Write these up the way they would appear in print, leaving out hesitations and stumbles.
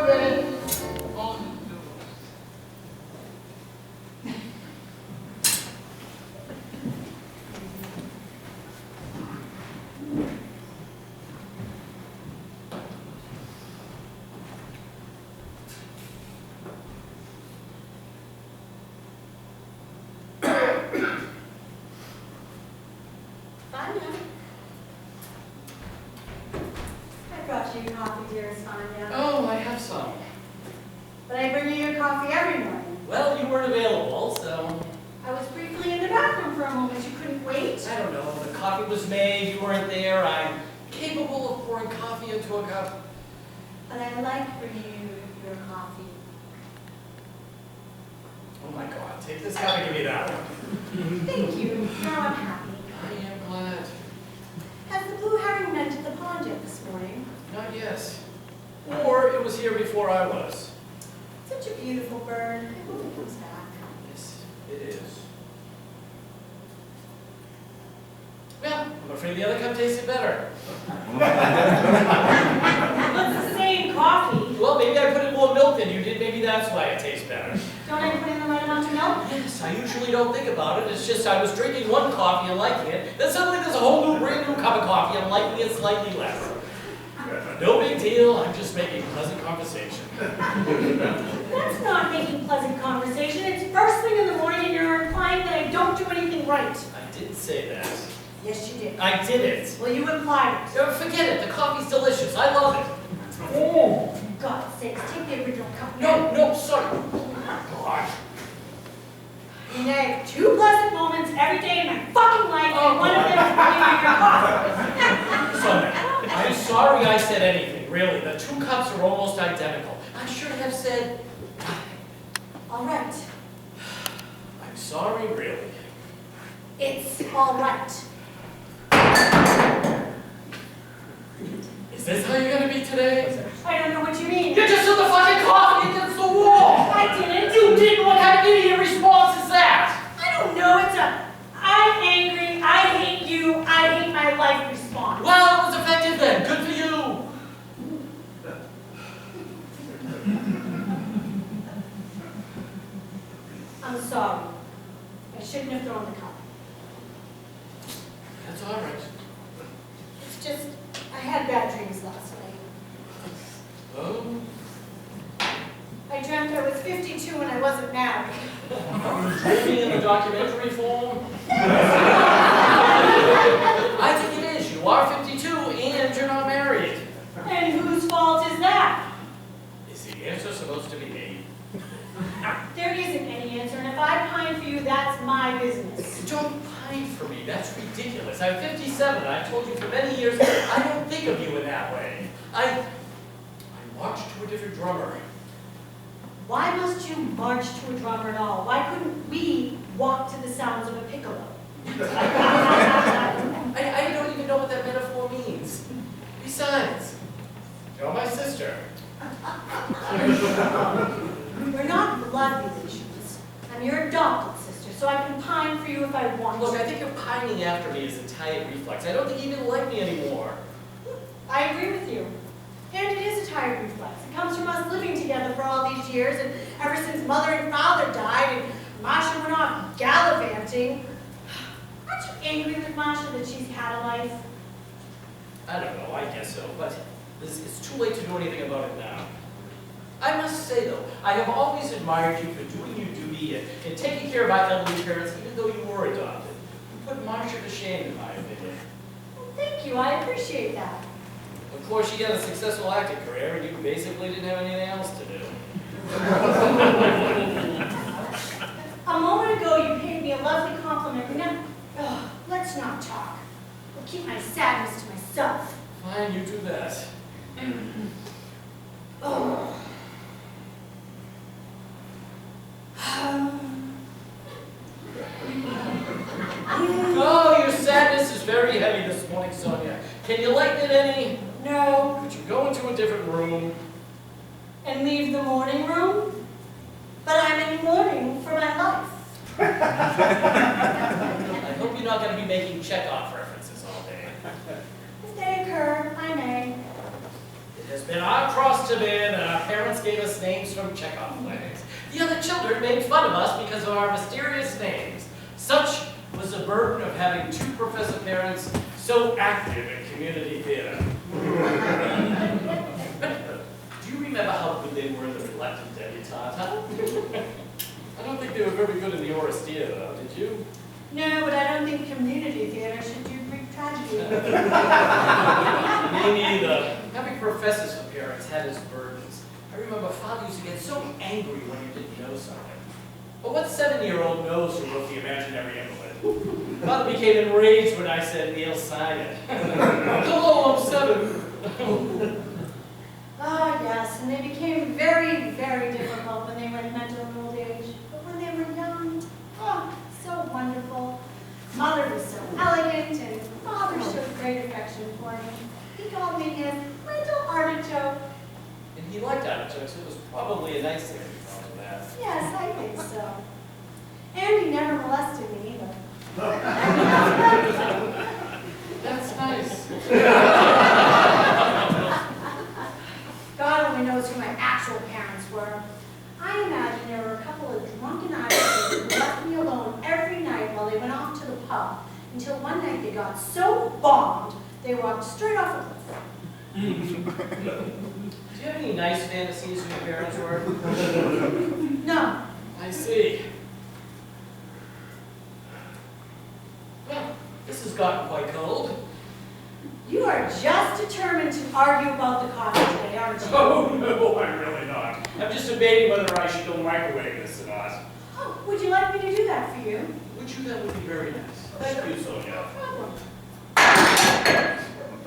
bed. On the Vanya. I brought you your coffee, dearest Vanya. Oh, I have some. But I bring you your coffee every morning. Well, you weren't available, so... I was briefly in the bathroom for a moment. You couldn't wait? I don't know. The coffee was made, you weren't there. I'm capable of pouring coffee into a cup. But I like bringing you your coffee. Oh my God, take this cup and give me that one. Thank you. Now I'm happy. I am glad. Has the blue herring been to the pond yet this morning? Not yet. Or it was here before I was. Such a beautiful bird. I hope it comes back. Yes, it is. Well, I'm afraid the other cup tasted better. It's the same coffee. Well, maybe I put in more milk than you did. Maybe that's why it tastes better. Don't I put in the right amount of milk? Yes, I usually don't think about it. It's just I was drinking one coffee and liking it. Then suddenly there's a whole new, brand new cup of coffee and liking it slightly less. No big deal. I'm just making pleasant conversation. That's not making pleasant conversation. It's first thing in the morning and you're implying that I don't do anything right. I didn't say that. Yes, you did. I didn't. Well, you implied it. Forget it. The coffee's delicious. I love it. Oh, for God's sakes, take the original cup. No, sorry. God. And I have 2 pleasant moments every day in my fucking life, and one of them is bringing you your coffee. Sonia, I'm sorry I said anything. Really, the 2 cups are almost identical. I should have said nothing. All right. I'm sorry, really. It's all right. Is this how you're gonna be today? I don't know what you mean. You just threw the fucking coffee against the wall! I didn't. You did? What kind of idiot response is that? I don't know. It's a I'm angry, I hate you, I hate my life response. Well, it was effective then. Good for you. I'm sorry. I shouldn't have thrown the cup. That's all right. It's just, I had bad dreams last night. Oh? I dreamt I was 52 and I wasn't married. Dreaming in the documentary form? I think it is. You are 52 and you're not married. And whose fault is that? Is the answer supposed to be me? There isn't any answer, and if I pine for you, that's my business. Don't pine for me. That's ridiculous. I'm 57 and I've told you for many years I don't think of you in that way. I marched to a different drummer. Why must you march to a drummer at all? Why couldn't we walk to the sounds of a piccolo? I don't even know what that metaphor means. Besides, you're my sister. We're not blood relations. I'm your adopted sister, so I can pine for you if I want Look, to. I think you're pining after me is a tired reflex. I don't think you even like me anymore. I agree with you. And it is a tired reflex. It comes from us living together for all these years, and ever since Mother and Father died, and Masha went off gallivanting. Aren't you angry with Masha that she's had a life? I don't know, I guess so, but it's too late to do anything about it now. I must say, though, I have always admired you for doing your duty and taking care of our elderly parents, even though you were adopted. You put Masha to shame, in my opinion. Well, thank you. I appreciate that. Of course, she had a successful acting career, and you basically didn't have anything else to do. A moment ago, you paid me a lovely compliment. Now, let's not talk. I'll keep my sadness to myself. Fine, you do that. Oh. Oh, your sadness is very heavy this morning, Sonia. Can you lighten it any? No. Could you go into a different room? And leave the morning room? But I'm in mourning for my life. I hope you're not going to be making Chekhov references all day. If they occur, I may. It has been our cross to bear, the parents gave us names from Chekhov plays. The other children made fun of us because of our mysterious names. Such was the burden of having two professor parents so active in community theater. Do you remember how good they were in the Reluctant Debutante? Huh? I don't think they were very good in the Oresteia, though, did you? No, but I don't think community theater should do Greek tragedy. Me neither. Having professors for parents had its burdens. I remember Father used to get so angry when you didn't know something. But what 7-year-old knows who wrote the imaginary invalid? Father became enraged when I said, Neil, sign it. Hello, I'm 7. Ah, yes, and they became very, very difficult when they went mental in old age. But when they were young, oh, so wonderful. Mother was so elegant, and Father showed great affection for me. He called me his little artichoke. And he liked artichokes, so it was probably a nice thing to call him that. Yes, I think so. And he never molested me either. That's nice. God only knows who my actual parents were. I imagine there were a couple of drunken Irishmen who left me alone every night while they went off to the pub, until one night they got so bombed, they walked straight off a cliff. Do you have any nice fantasies who your parents were? No. I see. Well, this has gotten quite cold. You are just determined to argue about the coffee today, aren't you? Oh, no, I'm really not. I'm just debating whether I should go microwave this or not. Oh, would you like me to do that for you? Would you? That would be very nice. Thank you, Sonia. No problem.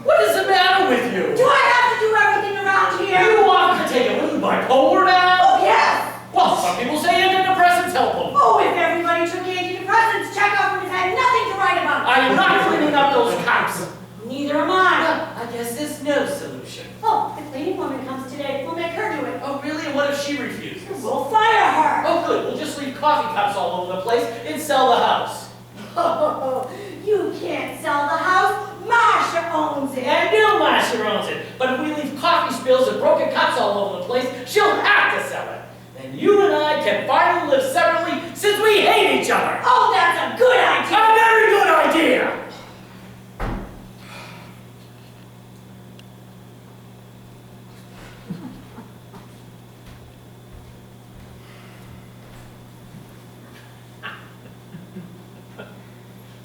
What is the matter with you? Do I have to do everything around here? You want to take a little bipolar now? Oh, yes! Well, some people say antidepressants help them. Oh, if everybody took antidepressants, Chekhov would have had nothing to write about. I am not cleaning up those cups. Neither am I. I guess there's no solution. Oh, the cleaning woman comes today. We'll make her do it. Oh, really? And what if she refuses? We'll fire her. Oh, good. We'll just leave coffee cups all over the place and sell the house. Oh, you can't sell the house. Masha owns it. I know Masha owns it, but if we leave coffee spills and broken cups all over the place, she'll have to sell it. Then you and I can finally live separately since we hate each other. Oh, that's a good idea. A very good idea.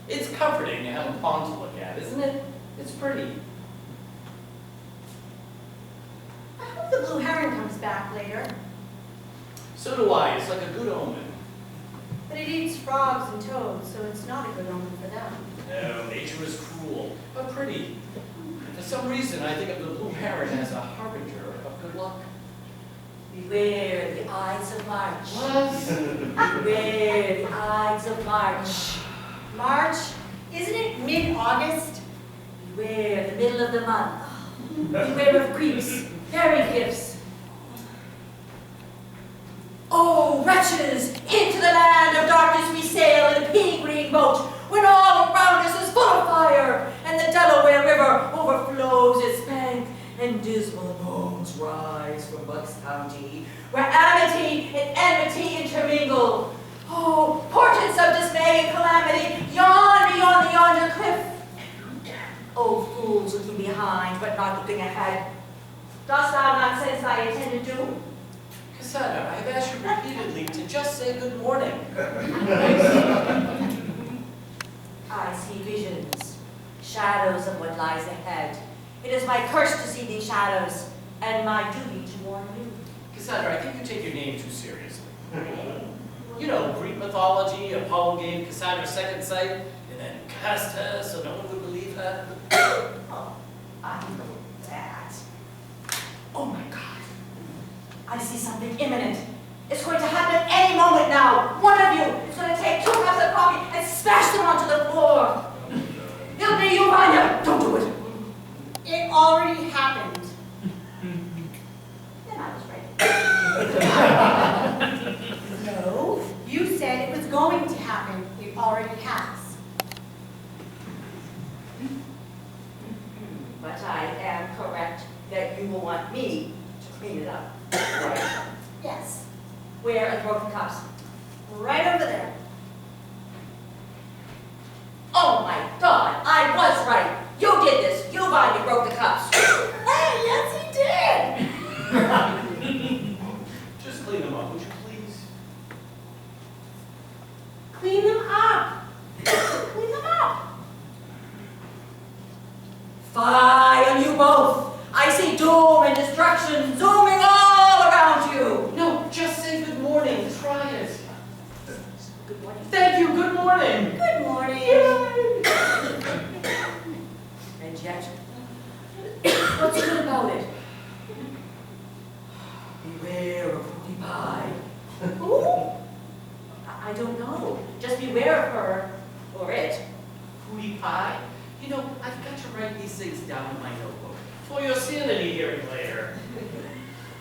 It's comforting to have a pond to look at, isn't it? It's pretty. I hope the blue heron comes back later. So do I. It's like a good omen. But it eats frogs and toads, so it's not a good omen for them. No, nature is cruel, but pretty. For some reason, I think of the blue heron as a harbinger of good luck. Beware the Ides of March. What? Beware the Ides of March. March? Isn't it mid-August? Beware the middle of the month. Beware of creeps, fairy gifts. Oh, wretches! Into the land of darkness we sail in a pea-green boat, when all around us is full of fire, and the Delaware River overflows its bank, and dismal moans rise from Bucks County, where amity and enmity intermingle. Oh, portents of dismay and calamity yawn beyond the yonder cliff. Oh, fools looking behind, but not looking ahead. Dost thou not sense thy intended doom? Cassandra, I have asked you repeatedly to just say good morning. I see visions, shadows of what lies ahead. It is my curse to see these shadows, and my duty to warn you. Cassandra, I think you take your name too seriously. You know, Greek mythology, Apollo gave Cassandra second sight, and then cast her so no one would believe her. Oh, I know that. Oh my God. I see something imminent. It's going to happen at any moment now. One of you is going to take 2 cups of coffee and smash them onto the floor. It'll be you, Vanya. Don't do it. It already happened. Then I was right. No, you said it was going to happen. It already has. But I am correct that you will want me to clean it up. Yes, Where are the broken cups? right over there. Oh my God, I was right. You did this. You, Vanya, broke the cups. Hey, yes he did! Just clean them up, would you please? Clean them up. Clean them up. Fie on you both. I see doom and destruction zooming all around you. No, just say good morning. Try it. Good morning. Thank you, good morning. Good morning. And yet, what's good about it? Beware of Hootie Pie. Who? I don't know. Just beware of her, or it. Hootie Pie? You know, I've got to write these things down in my notebook for your sanity hearing later.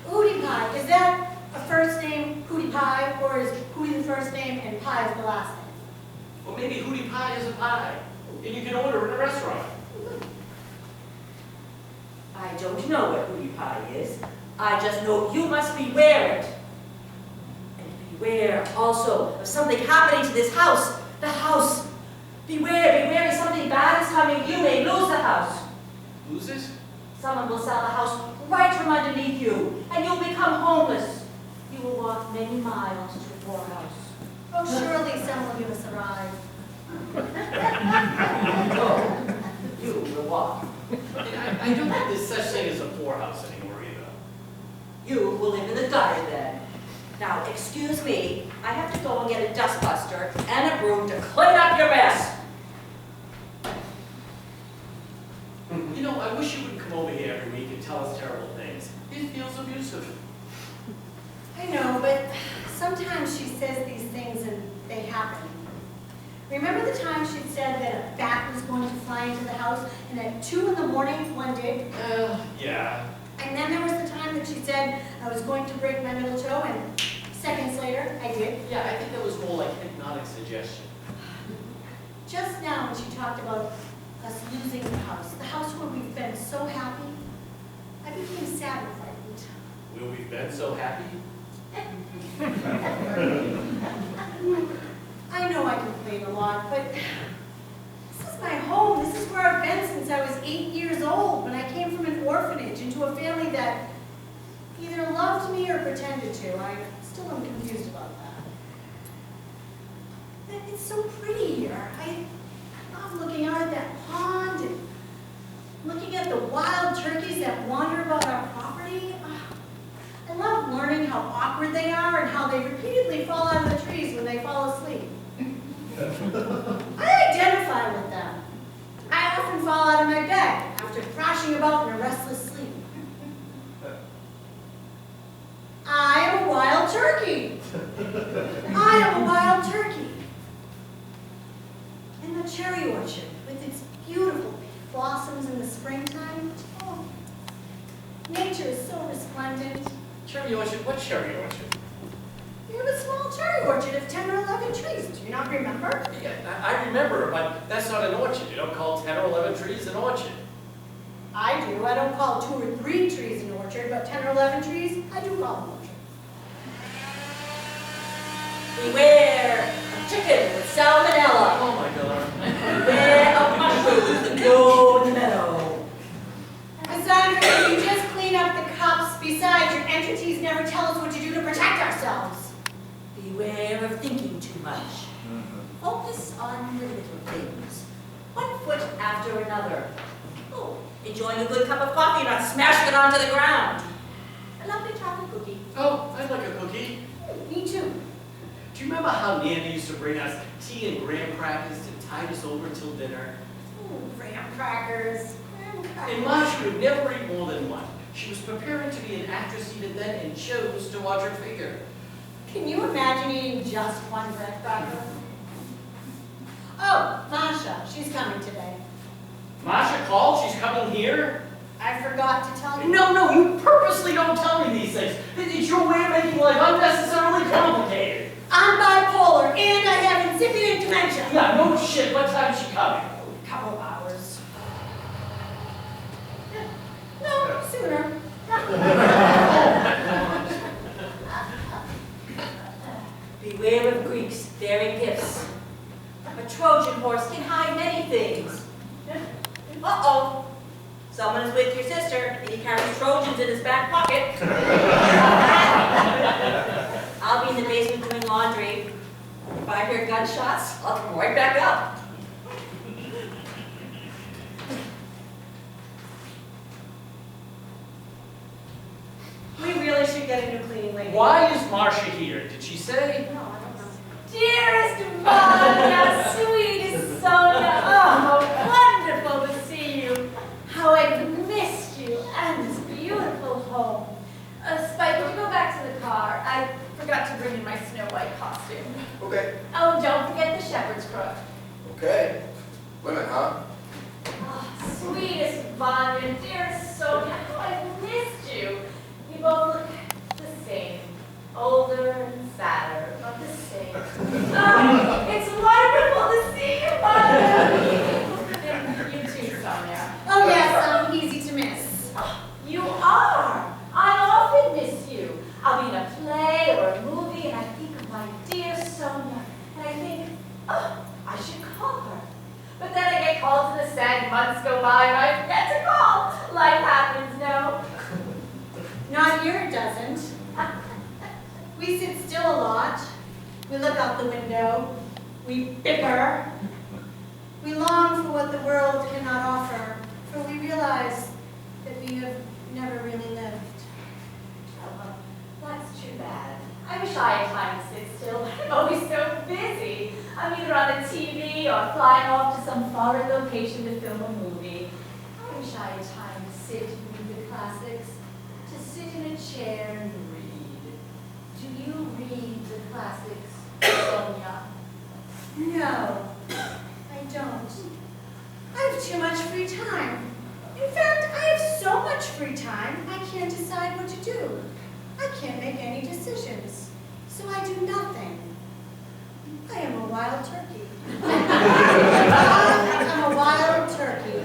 Hootie Pie. Is that a first name, Hootie Pie, or is Hootie the first name and Pie is the last name? Or maybe Hootie Pie is a pie, and you can order in a restaurant. I don't know what Hootie Pie is. I just know you must beware it. And beware also of something happening to this house. The house. Beware if something bad is coming, you may lose the house. Lose it? Someone will sell the house right from underneath you, and you'll become homeless. You will walk many miles to the poorhouse. Oh, surely some will give us a ride. No, you will walk. I don't think there's such thing as a poorhouse anymore either. You will live in the gutter then. Now, excuse me, I have to go and get a dustbuster and a broom to clean up your mess. You know, I wish you would come over here every week and tell us terrible things. It feels abusive. I know, but sometimes she says these things and they happen. Remember the time she said that a bat was going to fly into the house, and at 2 in the morning one did? Yeah. And then there was the time that she said I was going to break my middle toe, and seconds later I did. Yeah, I think that was more like hypnotic suggestion. Just now when she talked about us losing the house where we've been so happy, I became sad and frightened. Where we've been so happy. I know I complain a lot, but this is my home. This is where I've been since I was 8 years old, when I came from an orphanage into a family that either loved me or pretended to. I still am confused about that. It's so pretty here. I love looking out at that pond and looking at the wild turkeys that wander about our property. I love learning how awkward they are and how they repeatedly fall out of the trees when they fall asleep. I identify with them. I often fall out of my bed after crashing about in a restless sleep. I am a wild turkey. I am a wild turkey. In the cherry orchard, with its beautiful blossoms in the springtime, oh, nature is so resplendent. Cherry orchard? What cherry orchard? We have a small cherry orchard of 10 or 11 trees. Do you not remember? Yeah, I remember, but that's not an orchard. You don't call 10 or 11 trees an orchard. I do. I don't call 2 or 3 trees an orchard, but 10 or 11 trees, I do call an orchard. Beware of chicken with salmonella. Oh my God. Beware of mushrooms that grow in the meadow. Cassandra, can you just clean up the cups? Besides, your entities never tell us what to do to protect ourselves. Beware of thinking too much. Focus on the little things, one foot after another. Oh, enjoying a good cup of coffee and not smashing it onto the ground. A lovely chocolate cookie. Oh, I'd like a cookie. Me too. Do you remember how Nana used to bring us tea and graham crackers to tide us over until dinner? Ooh, graham crackers. And Masha would never eat more than one. She was preparing to be an actress even then and chose to watch her figure. Can you imagine eating just one graham cracker? Oh, Masha, she's coming today. Masha called? She's coming here? I forgot to tell you. No, you purposely don't tell me these things. It's your way of making life unnecessarily complicated. I'm bipolar and I have incipient dementia. Yeah, no shit. What time's she coming? A couple of hours. No, sooner. gunshots, I'll come right back up. We really should get a new cleaning lady. Why is Masha here? Did she say? No, I don't know. Dearest Vanya, sweetest Sonia, oh, wonderful to see you. How I've missed you and this beautiful home. Spike, would you go back to the car? I forgot to bring in my Snow White costume. Okay. Oh, don't forget the shepherd's crook. Okay. Women, huh? Oh, sweetest Vanya, dearest Sonia, how I've missed you. You both look the same. Older and sadder, but the same. Oh, it's wonderful to see you, Vanya. And you too, Sonia. Oh yes, I'm easy to miss. You are. I often miss you. I'll be in a play or a movie and I think of my dear Sonia. And I think, oh, I should call her. But then I get called to the set, months go by and I forget to call. Life happens, no? Not here it doesn't. We sit still a lot. We look out the window. We bicker. We long for what the world cannot offer, for we realize that we have never really lived. Oh, well, that's too bad. I wish I had time to sit still. I'm always so busy. I'm either on the TV or flying off to some foreign location to film a movie. I wish I had time to sit and read the classics, to sit in a chair and read. Do you read the classics, Sonia? No, I don't. I have too much free time. In fact, I have so much free time, I can't decide what to do. I can't make any decisions, so I do nothing. I am a wild turkey. I am a wild turkey.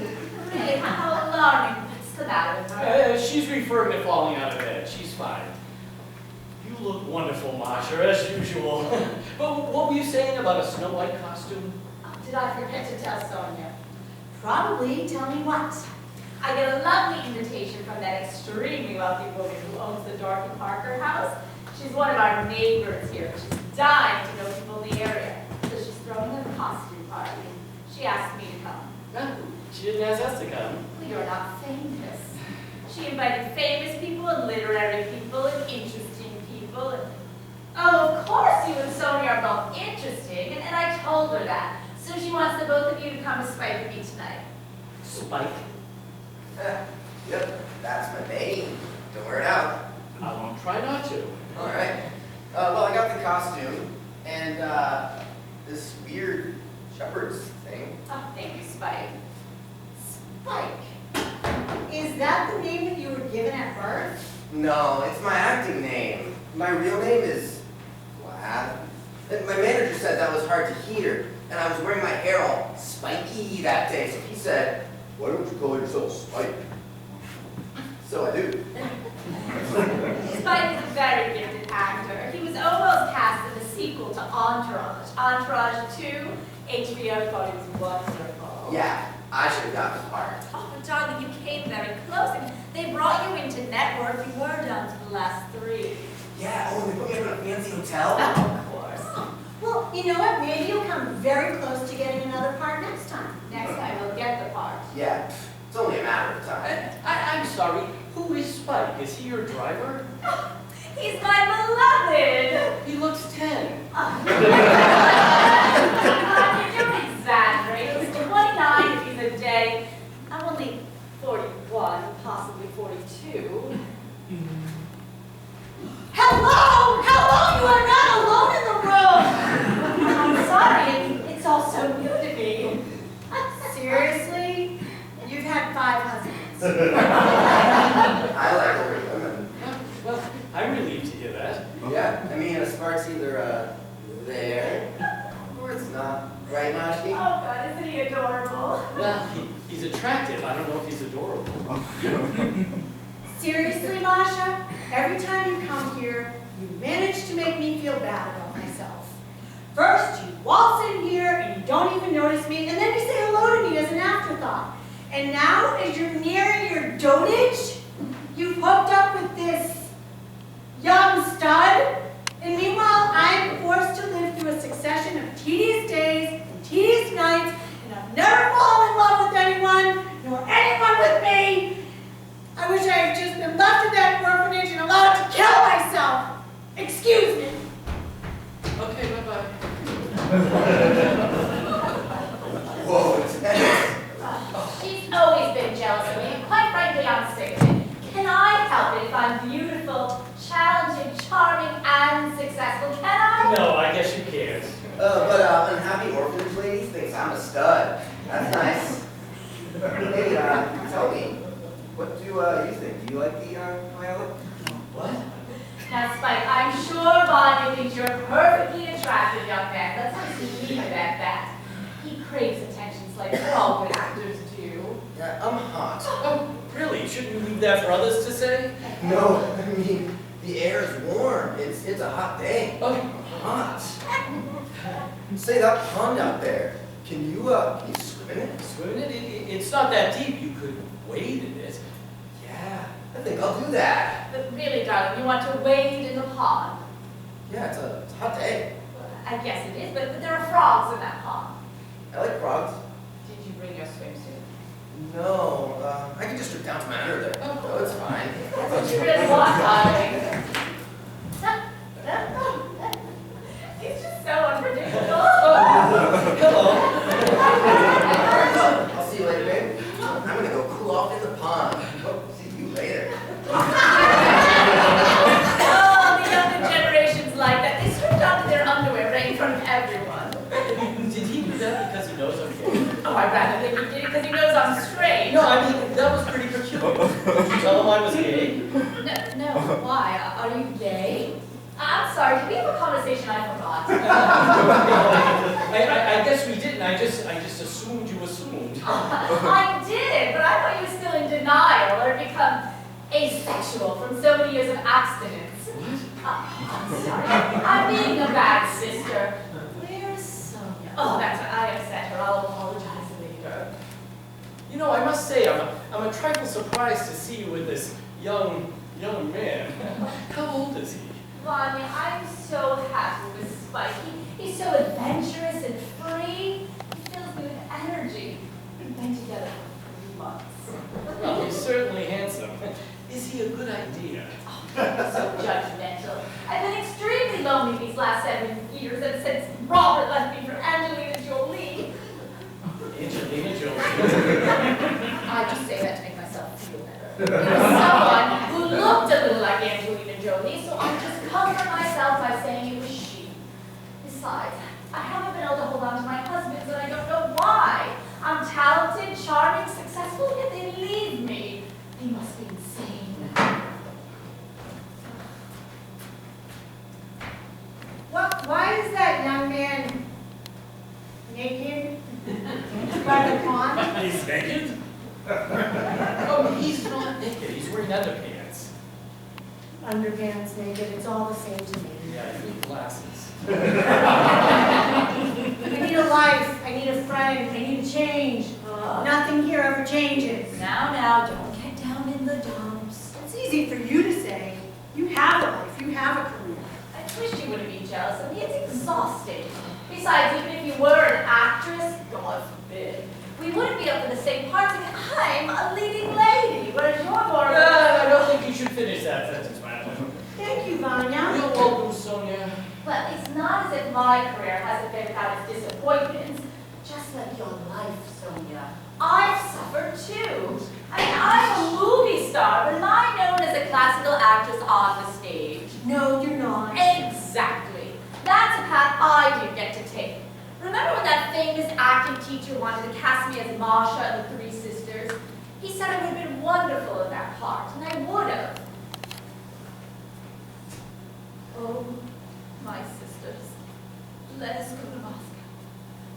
Really, how alarming. What's the matter with her? She's referring to falling out of bed. She's fine. You look wonderful, Masha, as usual. But what were you saying about a Snow White costume? Oh, did I forget to tell Sonia? Probably, tell me what. I get a lovely invitation from that extremely wealthy woman who owns the Dorothy Parker house. She's one of our neighbors here. She's dying to know people in the area. So she's throwing a costume party. She asked me to come. No, she didn't ask us to come. Well, you're not famous. She invited famous people and literary people and interesting people. And, oh, of course you and Sonia are both interesting, and I told her that. So she wants the both of you to come to Spike with me tonight. Spike. Yep, that's my name. Don't wear it out. I won't try not to. All right. Well, I got the costume and this weird shepherd's thing. Oh, thank you, Spike. Spike. Is that the name that you were given at birth? No, it's my acting name. My real name is Vlad. And my manager said that was hard to hear, and I was wearing my hair all spiky that day, so he said, "Why don't you call yourself Spike?" So I do. Spike is a very gifted actor. He was almost cast in the sequel to Entourage. Entourage 2, HBO thought it was wonderful. Yeah, I should have got the part. Oh, but darling, you came very close. And they brought you into network. You were down to the last 3. Yeah, oh, and they put me up in a fancy hotel. Of course. Well, you know what? Maybe you'll come very close to getting another part next time. Next time we'll get the part. Yeah, it's only a matter of time. I'm sorry. Who is Spike? Is he your driver? He's my beloved. He looks 10. You don't exaggerate. He's 29 if he's a day. I'm only 41, possibly 42. Hello! Hello! You are not alone in the room! I'm sorry, it's all so new to me. Seriously? You've had 5 husbands. I like older women. Well, I'm relieved to hear that. Yeah, I mean, a spark's either there or it's not. Right, Oh Mashki? God, isn't he adorable? Well, he's attractive. I don't know if he's adorable. Seriously, Masha? Every time you come here, you manage to make me feel bad about myself. First, you waltz in here and you don't even notice me, and then you say hello to me as an afterthought. And now, as you're nearing your dotage, you've hooked up with this young stud, and meanwhile, I'm forced to live through a succession of tedious Excuse me. Okay, bye-bye. Whoa, Dennis. She's always been jealous of me, and quite frankly, I'm sick of it. Can I help it if I'm beautiful, challenging, charming, and successful? Can I? No, I guess you can't. But unhappy orphanage lady thinks I'm a stud. That's nice. Hey, tell me, what do you think? Do you like the Viola? What? Now, Spike, I'm sure Vanya thinks you're a perfectly attractive young man. Let's just leave it at that. He craves attentions like all good actors do. Yeah, I'm hot. Oh, really? Shouldn't you leave that for others to say? No, I mean, the air is warm. It's a hot day. Oh, Hot. Say, that pond out there, can you swim in it? swim in it? It's not that deep. You could wade in it. Yeah, I think I'll do that. But really, darling, you want to wade in the pond? Yeah, it's a hot day. Well, I guess it is, but there are frogs in that pond. I like frogs. Did you bring your swimsuit? No, I can just strip down to my underwear. Oh, it's fine. That's what you really want, darling. He's just so unpredictable. Hello. I'll see you later, babe. I'm gonna go cool off in the pond. Oh, see you later. Oh, the younger generation's like that. They stripped onto their underwear right in front of everyone. Did he do that because he knows I'm gay? Oh, I'd rather think he did it because he knows I'm straight. No, I mean, that was pretty peculiar. Did you tell him I was gay? No, why? Are you gay? I'm sorry, did we have a conversation I forgot? I guess we didn't. I just assumed you assumed. I did, but I thought you were still in denial or had become asexual from so many years of abstinence. I'm sorry. I'm being a bad sister. Where's Sonia? Oh, that's right. I upset her. I'll apologize later. You know, I must say, I'm a trifle surprised to see you with this young man. How old is he? Vanya, I'm so happy with Spike. He's so adventurous and free. He fills me with energy. We've been together for 3 months. Well, he's certainly handsome. Is he a good idea? So judgmental. I've been extremely lonely these last 7 years, and since Robert left me for Angelina Jolie. Angelina Jolie. I just say that to make myself feel better. It was someone who looked a little like Angelina Jolie, so I just comfort myself by saying it was she. Besides, I haven't been able to hold on to my husbands, and I don't know why. I'm talented, charming, successful, yet they leave me. They must be insane. Why is that young man naked by the pond? He's naked? Oh, he's not naked. He's wearing underpants. Underpants naked, it's all the same to me. Yeah, you need glasses. I need a life, I need a friend, I need a change. Nothing here ever changes. Now, don't get down in the dumps. It's easy for you to say. You have a life, you have a career. I wish you wouldn't be jealous of me. It's exhausting. Besides, even if you were an actress, God forbid, we wouldn't be up for the same parts. I mean, I'm a leading lady, whereas you're more of I a... don't think you should finish that sentence, madam. Thank you, Vanya. You're welcome, Sonia. Well, it's not as if my career hasn't been without its disappointments. Just like your life, Sonia. I've suffered too. I mean, I'm a movie star, but am I known as a classical actress on the stage? No, you're not. Exactly. That's a path I didn't get to take. Remember when that famous acting teacher wanted to cast me as Masha and the Three Sisters? He said I would have been wonderful in that part, and I would have. Oh, my sisters, let us go to Moscow.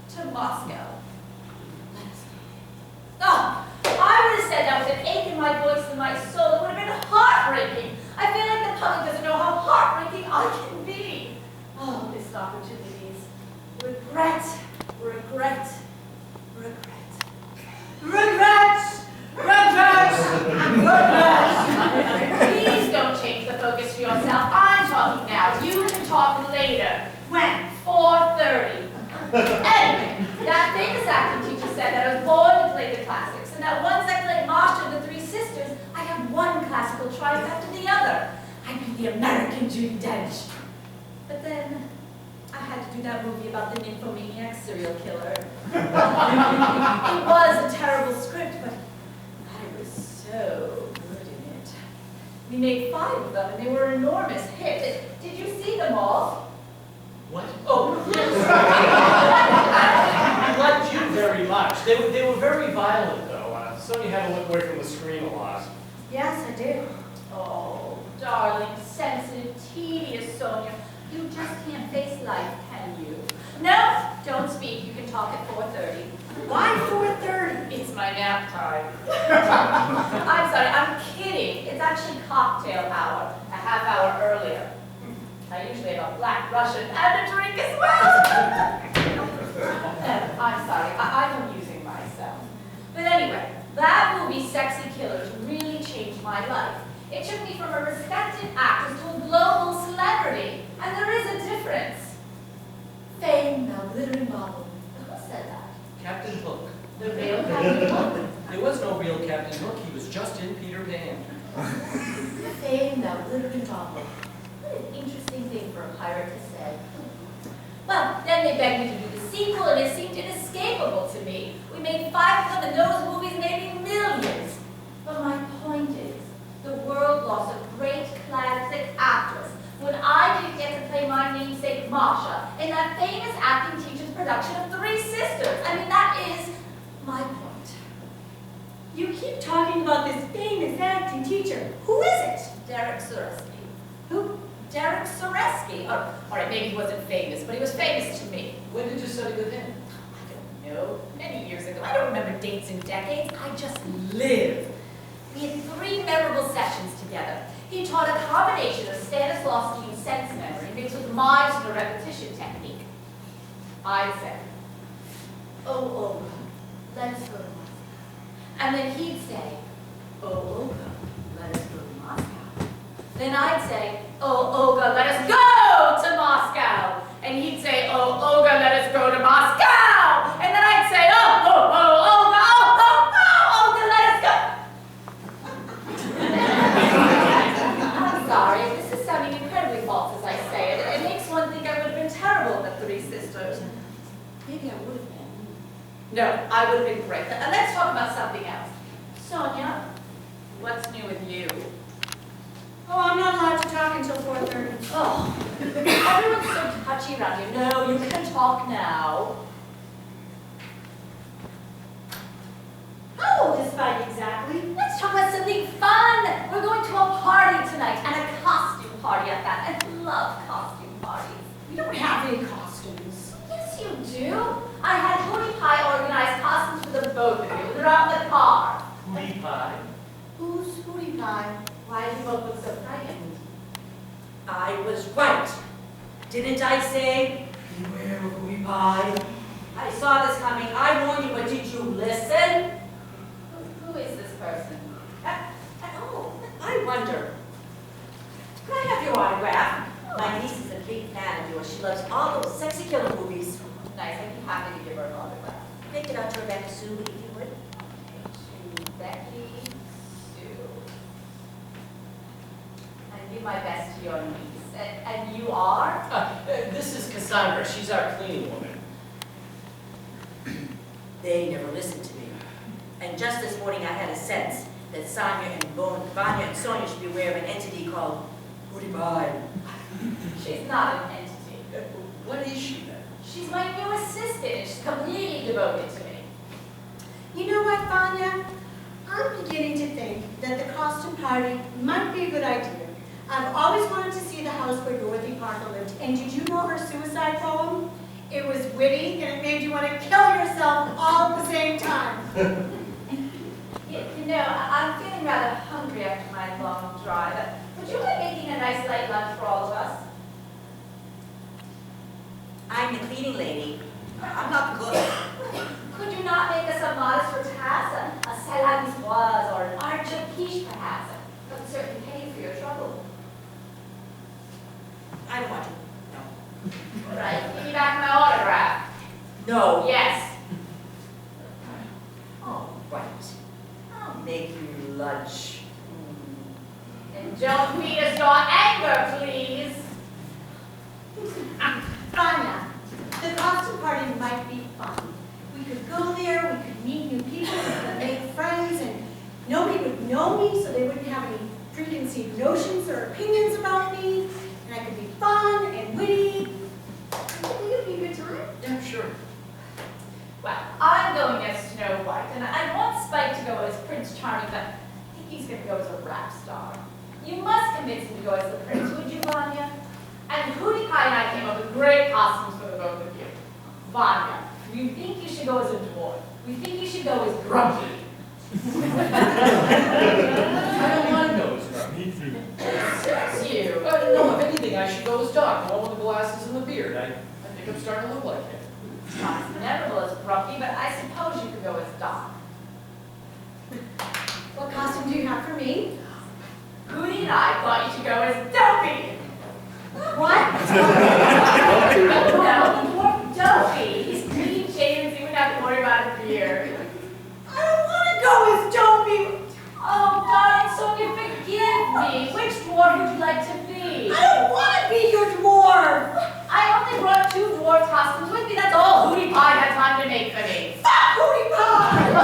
To Moscow. Let us go. Oh, I would have said that with an ache in my voice and my soul. It would have been heartbreaking. I feel like the public doesn't know how heartbreaking I can be. Oh, missed opportunities. Regret, regret, regret. Regrets! Regrets! Regrets! Please don't change the focus for yourself. I'm talking now. You can talk later. When? 4:30. Anyway, that famous acting teacher said that I was born to play the classics, and that once I played Masha and the Three Sisters, I had one classical triumph after the other. I'd be the American Judi Dench. But then I had to do that movie about the nymphomaniac serial killer. It was a terrible script, but I was so good in it. We made 5 of them, and they were enormous hits. Did you see them all? What? Oh, yes. I liked you very much. They were very violent, though. Sonia had to look away from the screen a lot. Yes, I did. Oh, darling, sensitive, tedious Sonia. You just can't face life, can you? No, don't speak. You can talk at 4:30. Why 4:30? It's my nap time. I'm sorry, I'm kidding. It's actually cocktail hour, a half hour earlier. I usually have a black Russian and a drink as well. I'm sorry, I'm amusing myself. But anyway, that movie, Sexy Killers, really changed my life. It took me from a respected actress to a global celebrity. And there is a difference. Fame, now glittering bauble. Who said that? Captain Hook. The real Captain Hook. There was no real Captain Hook. He was just in Peter Pan. Fame, now glittering bauble. What an interesting thing for a pirate to say. Well, then they begged me to do the sequel, and it seemed inescapable to me. We made 5 of them, and those movies made me millions. But my point is, the world lost a great classic actress when I didn't get to play my namesake Masha in that famous acting teacher's production of Three Sisters. I mean, that is my point. You keep talking about this famous acting teacher. Who is it? Derek Sureski. Who? Derek Sureski. All right, maybe he wasn't famous, but he was famous to me. When did you study with him? I don't know, many years ago. I don't remember dates and decades. I just live. We had 3 memorable sessions together. He taught a combination of Stanislavski and sense memory mixed with mind and a repetition technique. I'd say, oh, let us go to Moscow. And then he'd say, oh, Olga, let us go to Moscow. Then I'd say, oh, Olga, let us go to Moscow. And he'd say, oh, Olga, let us go to Moscow. And then I'd say, oh, Olga, Olga, let us go. I'm sorry, this is sounding incredibly false as I say it. It makes one think I would have been terrible in the Three Sisters. Maybe I would have been. No, I would have been great. And let's talk about something else. Sonia, what's new with you? Oh, I'm not allowed to talk until 4:30. Oh, everyone's so touchy around you. No, you can talk now. How old is Vanya exactly? Let's talk about something fun. We're going to a party tonight, and a costume party at that. I love costume parties. We don't have any costumes. Yes, you do. I had Hootie Pie organize costumes for the both of you. They're out in the car. Hootie Pie. Who's Hootie Pie? Why do you both look so frightened? I was right. Didn't I say, beware of Hootie Pie? I saw this coming. I warned you, but did you listen? Who is this person? Oh, I wonder. Could I have your autograph? My niece is a big fan of yours. She loves all those sexy killer movies. Nice, I'd be happy to give her an autograph. Make it out to Rebecca Sue, if you would. To Becky Sue. I do my best to your niece. And you are? This is Cassandra. She's our cleaning woman. They never listened to me. And just this morning I had a sense that Sonia and Vanya and Sonia should be aware of an entity called Hootie Pie. She's not an entity. What is she then? She's my new assistant, and she's completely devoted to me. You know what, Vanya? I'm beginning to think that the costume party might be a good idea. I've always wanted to see the house where Dorothy Parker lived. And did you know her suicide poem? It was witty, and it made you want to kill yourself all at the same time. You know, I'm feeling rather hungry after my long drive. Would you like making a nice light lunch for all of us? I'm the cleaning lady. I'm not the cook. Could you not make us a modest repast, a salade niçoise, or an artichoke quiche, perhaps? I would certainly pay you for your trouble. I don't want to. Right, give me back my autograph. No. Yes. All right. I'll make you lunch. And don't feed us your great costumes for the both of you. Vanya, we think you should go as a dwarf. We think you should go as Grumpy. I don't want to go as Grumpy. Suits you. No, if anything, I should go as Doc, the one with the glasses and the beard. I think I'm starting to look like him. Not as memorable as Grumpy, but I suppose you could go as Doc. What costume do you have for me? Goody and I thought you should go as Dopey. What? No, the dwarf Dopey. He's clean shaven, so you wouldn't have to worry about it for years. I don't want to go as Dopey. Oh, darling Sonia, forgive me. Which dwarf would you like to be? I don't want to be your dwarf. I only brought 2 dwarf costumes with me. That's all Hootie Pie had time to make for me. Fuck Hootie Pie.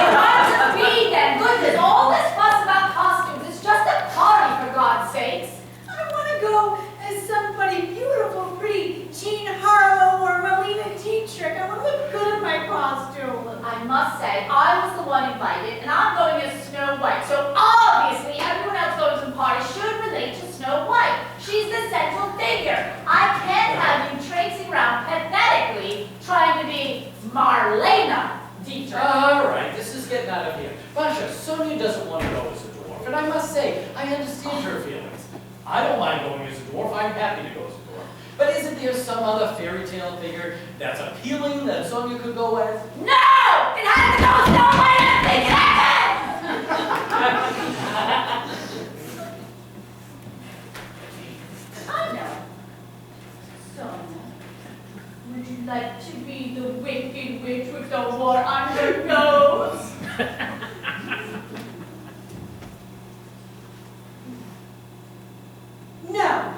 It's not to be then. Goodness, all this fuss about costumes. It's just a party, for God's sakes. I want to go as somebody beautiful, pretty, Jean Harlow or Melina Dietrich. I want to look good in my costume. I must say, I was the one invited, and I'm going as Snow White. So obviously, everyone else going to the party should relate to Snow White. She's the central figure. I can't have you traipsing around pathetically trying to be Marlena Dietrich. All right, this is getting out of hand. Masha, Sonia doesn't want to go as a dwarf, and I must say, I understand her feelings. I don't mind going as a dwarf. I'm happy to go as a dwarf. But isn't there some other fairy tale figure that's appealing that Sonia could go as? No! It has to go with Snow White and make it happen! I know. Sonia, would you like to be the wicked witch with the wart on her nose? No,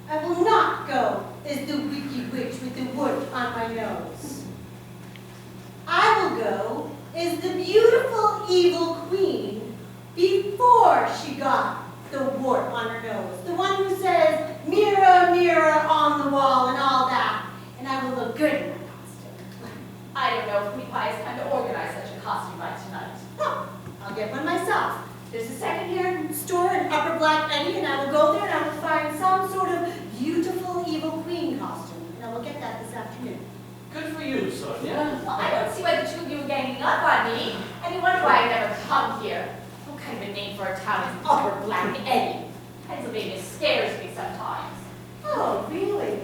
I will not go as the wicked witch with the wart on my nose. I will go as the beautiful evil queen before she got the wart on her nose. The one who says, mirror, mirror on the wall and all that. And I will look good in my costume. I don't know if Hootie Pie has time to organize such a costume by tonight. No, I'll get one myself. There's a second-hand store in Upper Black Eddy, and I will go there and I will find some sort of beautiful evil queen costume. And I will get that this afternoon. Good for you, Sonia. Well, I don't see why the 2 of you are ganging up on me. And you wonder why I never come here. What kind of a name for a town is Upper Black Eddy? Pennsylvania scares me sometimes. Oh, really?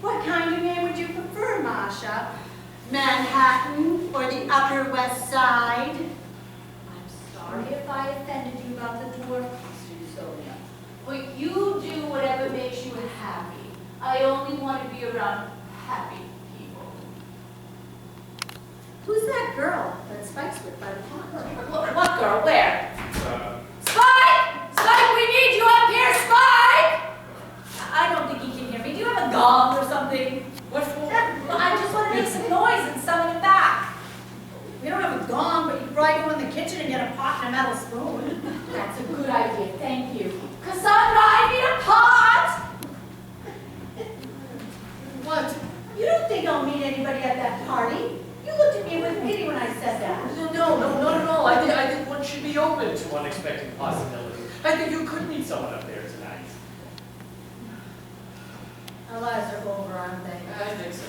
What kind of name would you prefer, Masha? Manhattan or the Upper West Side? I'm sorry if I offended you about the dwarf costume, Sonia. But you do whatever makes you happy. I only want to be around happy people. Who's that girl that Spike's with by the pond? What girl? Where? Spike! Spike, we need you up here, Spike! I don't think he can hear me. Do you have a gong or something? What for? I just want to make some noise and summon him back. We don't have a gong, but you could probably go in the kitchen and get a pot and a metal spoon. That's a good idea, thank you. Cassandra, I need a pot! What? You don't think I'll meet anybody at that party? You looked at me with pity when I said that. No, not at all. I think one should be open to unexpected possibilities. I think you could meet someone up there tonight. Our lives are over, aren't they? I think so.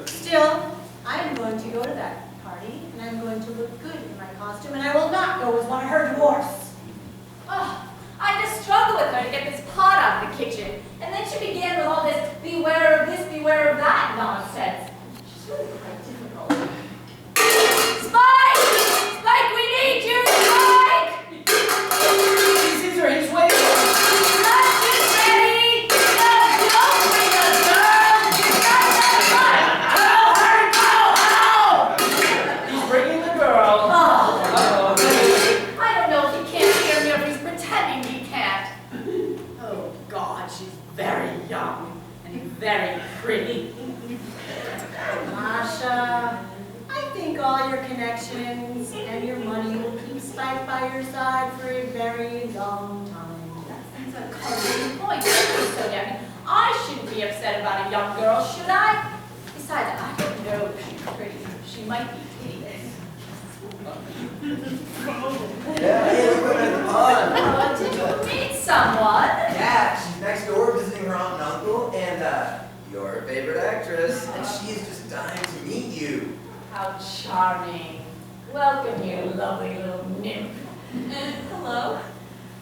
Still, I am going to go to that party, and I'm going to look good in my costume, and I will not go as one of her dwarfs. Oh, I just struggled with her to get this pot out of the kitchen. And then she began with all this beware of this, beware of that nonsense. She's really quite difficult. Spike! Spike, we need you, Spike! These are his way. Lunch is ready! No, don't bring us, girl! You've got that right! He's bringing the girl. I don't know if he can't hear me or if he's pretending he can't. Oh, God, she's very young and very pretty. Masha, I think all your connections and your money will keep Spike by your side for a very long time. That's a cogent point, Sonia. I mean, I shouldn't be upset about a young girl, should I? Besides, I don't know if she's pretty. She might be hideous. Yeah, hey, look at the pond. Did you meet someone? Yeah, she's welcome you, lovely little nymph. Hello.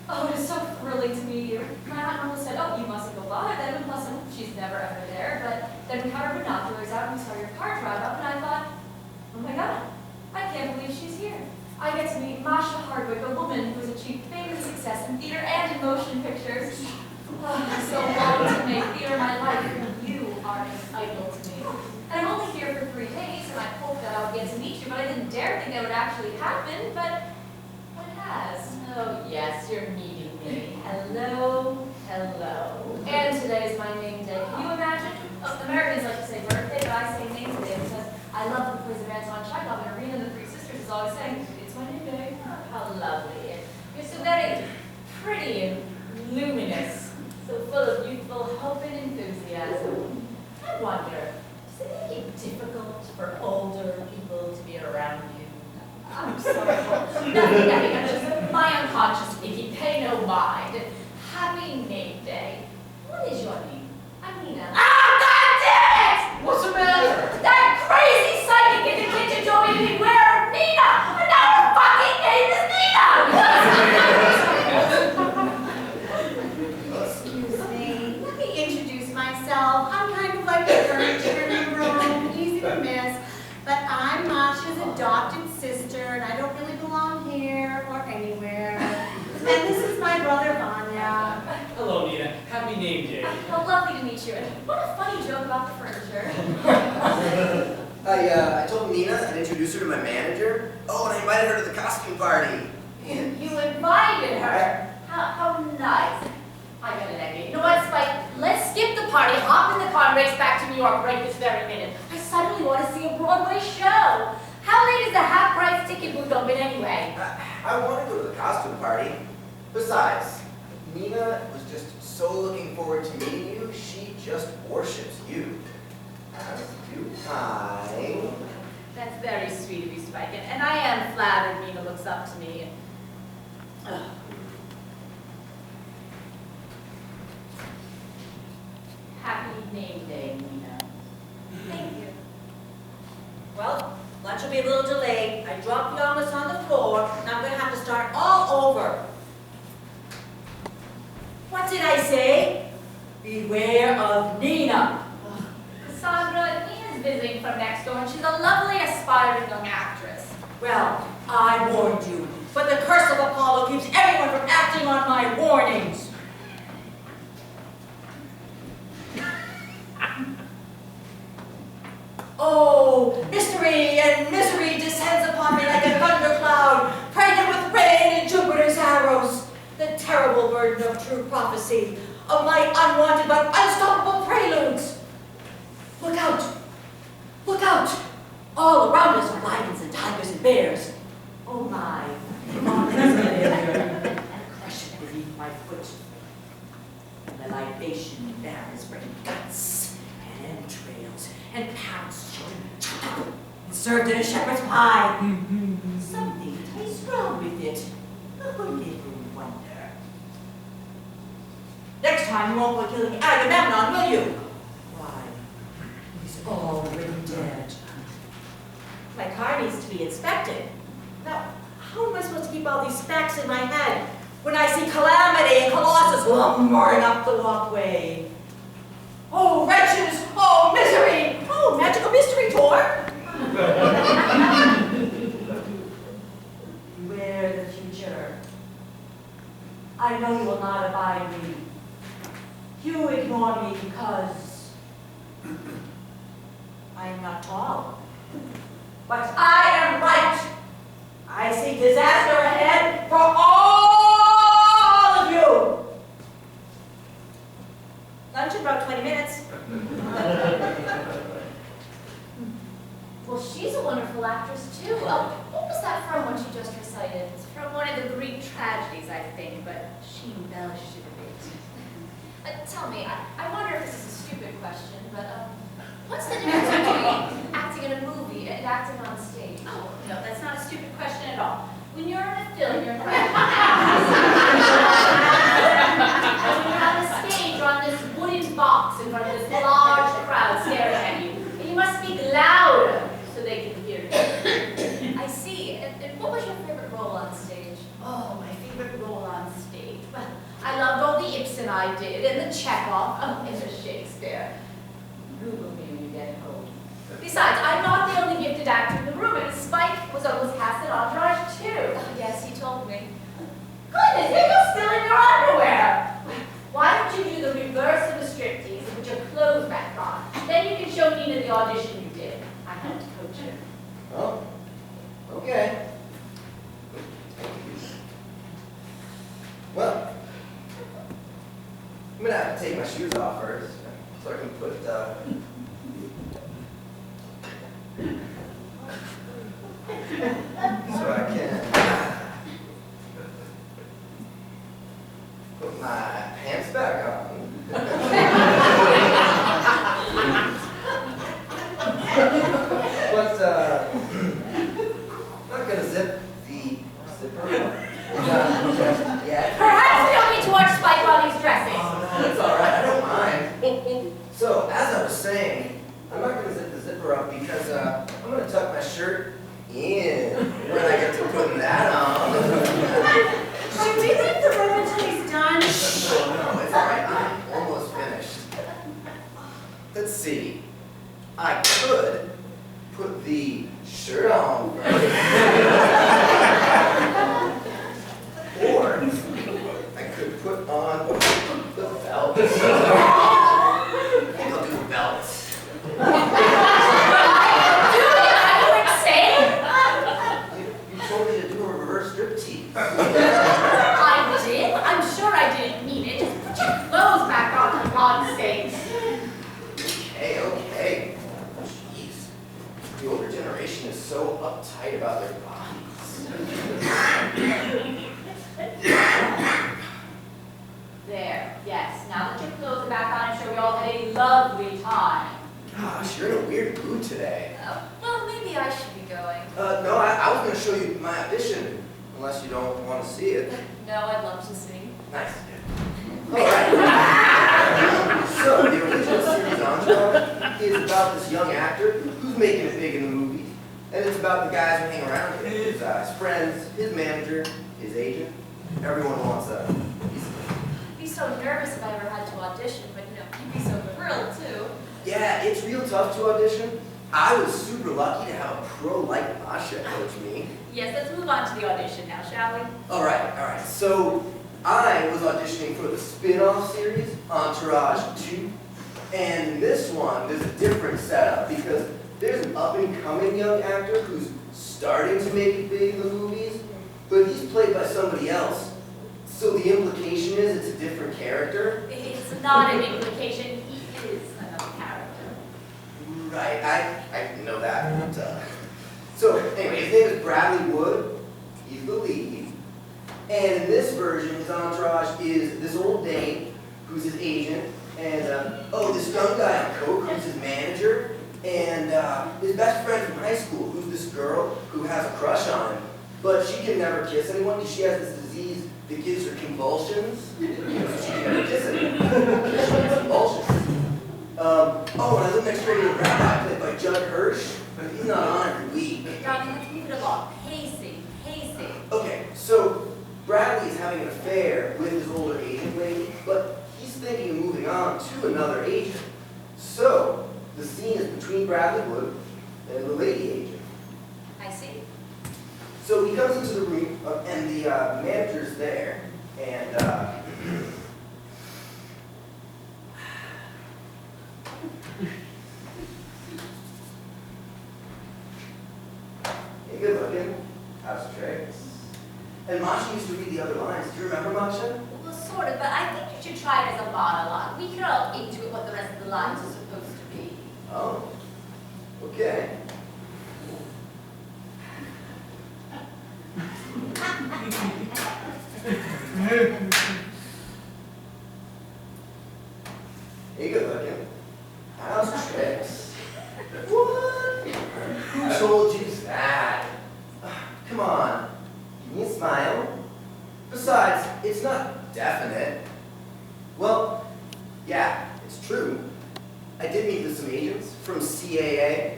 Oh, it is so thrilling to meet you. My aunt normally said, oh, you mustn't go bother them, and plus she's never ever there. But then we had our binoculars out and we saw your car drive up, and I thought, oh my God, I can't believe she's here. I get to meet Masha, a woman who has achieved fame and success in theater and in motion pictures. Oh, I so long to make theater my life, and you are an idol to me. And I'm only here for 3 days, and I hoped that I would get to meet you, but I didn't dare think that would actually happen, but it has. Oh, yes, you're meeting me. Hello, hello. And today is my name day. Can you imagine? Americans like to say birthday, but I say name day because I love the plays of Anton Chekhov and Irina and the Three Sisters is always saying, it's my name day. How lovely. You're so very pretty and luminous, so full of youthful hope and enthusiasm. I wonder, does it make it difficult for older people to be around you? I'm sorry. Nothing, I'm just my unconscious thinking, pay no mind. Happy name day. What is your name? I'm Nina. Ah, God damn it! What's the matter? That crazy psychic in the kitchen told me to beware of Nina, and now her fucking name is Nina! Excuse me. Let me introduce myself. I'm kind of like the furniture in Rome, easy to miss. But I'm Masha's adopted sister, and I don't really belong here or anywhere. And this is my brother, Vanya. Hello, Nina. Happy name day. Well, lovely to meet you. And what a funny joke about the furniture. I told Nina I'd introduce her to my manager. Oh, and I invited her to the costume party. And You invited her. How nice. I got an idea. You know what, Spike? Let's skip the party, hop in the car, and race back to New York right this very minute. I suddenly want to see a Broadway show. How late is the half-price ticket booth open anyway? I want to go to the costume party. Besides, Nina was just so looking forward to meeting you, she just worships you. As do I. That's very sweet of you, Spike, and I am flattered Nina looks up to me. Ugh. Happy name day, Nina. Thank you. Well, lunch will be a little delayed. I dropped the omelets on the floor, and I'm going to have to start all over. What did I say? Beware of Nina. Cassandra, Nina's visiting from next door, and she's a lovely, aspiring young actress. Well, I warned you, but the curse of Apollo keeps everyone from acting on my warnings. Oh, mystery and misery descends upon me like a thundercloud, pregnant with rain and Jupiter's arrows. The terrible burden of true prophecy, of my unwanted but unstoppable preludes. Look out! Look out! All around us are lions and tigers and bears. Oh my, on this failure, and crush it beneath my foot. And the libation bears bring guts and entrails and pounds children and served in a shepherd's pie. Something tastes wrong with it. A little wonder. Next time you won't go killing Agamemnon, will you? Why, he's already dead. My car needs to be inspected. Now, how am I supposed to keep all these facts in my head when I see Calamity and Colossus lumbering up the walkway? Oh, wretches! Oh, misery! Oh, magical mystery tour! Beware the future. I know you will not abide me. You ignore me because I am not tall. But I am right. I see disaster ahead for all of you. Lunch in about 20 minutes. Well, she's a wonderful actress, too. What was that from when she just recited? It's from one of the Greek tragedies, I think, but she embellished it a bit. Tell me, I wonder if this is a stupid question, but what's the difference between acting in a movie and acting on stage? Oh, no, that's not a stupid question at all. When you're in a film, you're not. When you're on a stage, you're on this wooden box in front of this large crowd staring at you, and you must speak louder so they can hear you. I see. And I did, and the Chekhov, and the Shakespeare. Google me when you get home. Besides, I'm not the only gifted actor in the room, and Spike was almost cast in Entourage too. Yes, he told me. Goodness, you're still in your underwear. Why don't you do the reverse of the striptease and put your clothes back on? Then you can show Nina the audition you did. I helped coach her. Oh, okay. Well, I'm gonna have to take my shoes off first, so I can put, so I can put my pants back on. But, I'm not gonna zip the zipper just yet. Perhaps we don't need to watch Spike while he's dressing. Oh, no, it's all right. I don't mind. So, as I was saying, I'm not going to zip the zipper up because I'm going to tuck my shirt in when I get to putting that on. Should we leave the room until he's done? Oh, no, it's all right. I'm almost finished. Let's see. I could put the shirt on first. Or I could put on the belt. I think I'll do the belt. You told me to do a reverse striptease. I did? I'm sure I didn't mean it. Just put your clothes back on, for God's sake. Okay. Jeez. The older generation is so uptight about their bodies. There, yes. Now that your clothes are back on, I'm sure we all had a lovely time. Gosh, you're in a weird mood today. Well, maybe I should be going. No, I was going to show you my audition, unless you don't want to see it. No, I'd love to sing. Nice. All right. So, the original series Entourage is about this young actor who's making it big in the movies. And it's about the guys who hang around him. His friends, his manager, his agent. Everyone wants a piece of it. I'd be so nervous if I ever had to audition, but you'd be so thrilled too. Yeah, it's real tough to audition. I was super lucky to have a pro like Masha coach me. Yes, let's move on to the audition now, shall we? All right. So, I was auditioning for the spin-off series, Entourage 2. And in this one, there's a different setup because there's an up-and-coming young actor who's starting to make it big in the movies, but he's played by somebody else. So the implication is it's a different character. It's not an implication. He is another character. Right, I didn't know that. But, so anyway, his name is Bradley Wood. He's the lead. And in this version, his entourage is this old dame who's his agent, and this young guy on coke who's his manager, and his best friend from high school who's this girl who has a crush on him, but she can never kiss anyone because she has this disease that gives her convulsions. So she can never kiss anyone because she has convulsions. And I live next door to a rabbi played by Judd Hirsch, but he's not on every week. Darling, let's move it along. Pacing. Okay, so Bradley is having an affair with his older agent lady, but he's thinking of moving on to another agent. So the scene is between Bradley Wood and the lady agent. I see. So he comes into the room, and the manager's there, and hey, good looking. How's the tricks? And Masha used to read the other lines. Do you remember, Masha? Well, sort of, but I think you should try it as a monologue. We can all intuit what the rest of the lines are supposed to be. Oh, okay. Hey, good looking. How's the tricks? What? Who told you that? Come on. Give me a smile. Besides, it's not definite. Well, yeah, it's true. I did meet with some agents from CAA.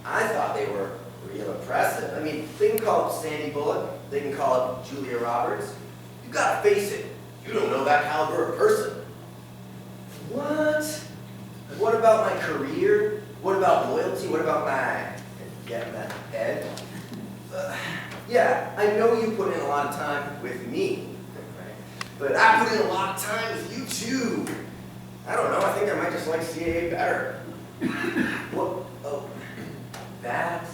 I thought they were real impressive. I mean, they can call up Sandy Bullock. They can call up Julia Roberts. You gotta face it. You don't know that caliber of person. What? What about my career? What about loyalty? What about my getting that head? Yeah, I know you put in a lot of time with me, right? But I put in a lot of time with you too. I don't know, I think I might just like CAA better. What? Oh, that?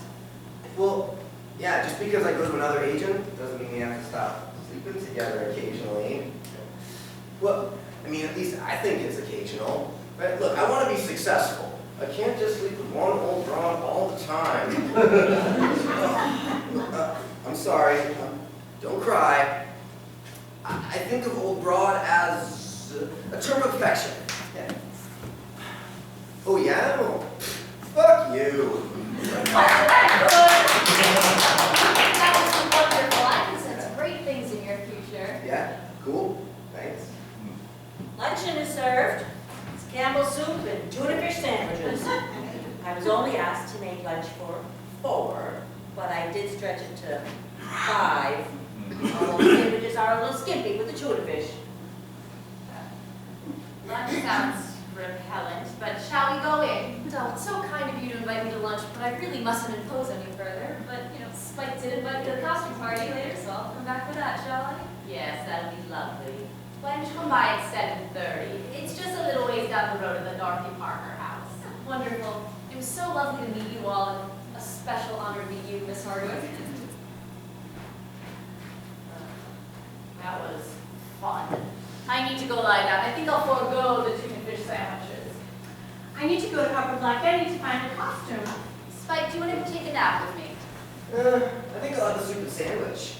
Well, yeah, just because I go to another agent doesn't mean we have to stop sleeping together occasionally. Well, I mean, at least I think it's occasional. Right? Look, I want to be successful. I can't just sleep with one old broad all the time. I'm sorry. Don't cry. I think of old broad as a term of affection. Yeah. Oh, yeah? Well, fuck you. That was wonderful. I can sense great things in your future. Yeah? Cool. Thanks. Luncheon is served. It's Campbell's soup and tuna fish sandwiches. I was only asked to make lunch for 4, but I did stretch it to 5. Although the sandwiches are a little skimpy with the tuna fish. Lunch sounds repellent, but shall we go in? Oh, it's so kind of you to invite me to lunch, but I really mustn't impose any further. But, Spike did invite me to the costume party later, so I'll come back for that, shall I? Yes, that'll be lovely. Why don't you come by at 7:30? It's just a little ways down the road at the Dorothy Parker house. Wonderful. It was so lovely to meet you all, and a special honor to meet you, Miss Hardwick. That was fun. I need to go lie down. I think I'll forego the chicken fish sandwiches. I need to go to Upper Black Betty to find a costume. Spike, do you want to take a nap with me? I think I'll have a soup and sandwich.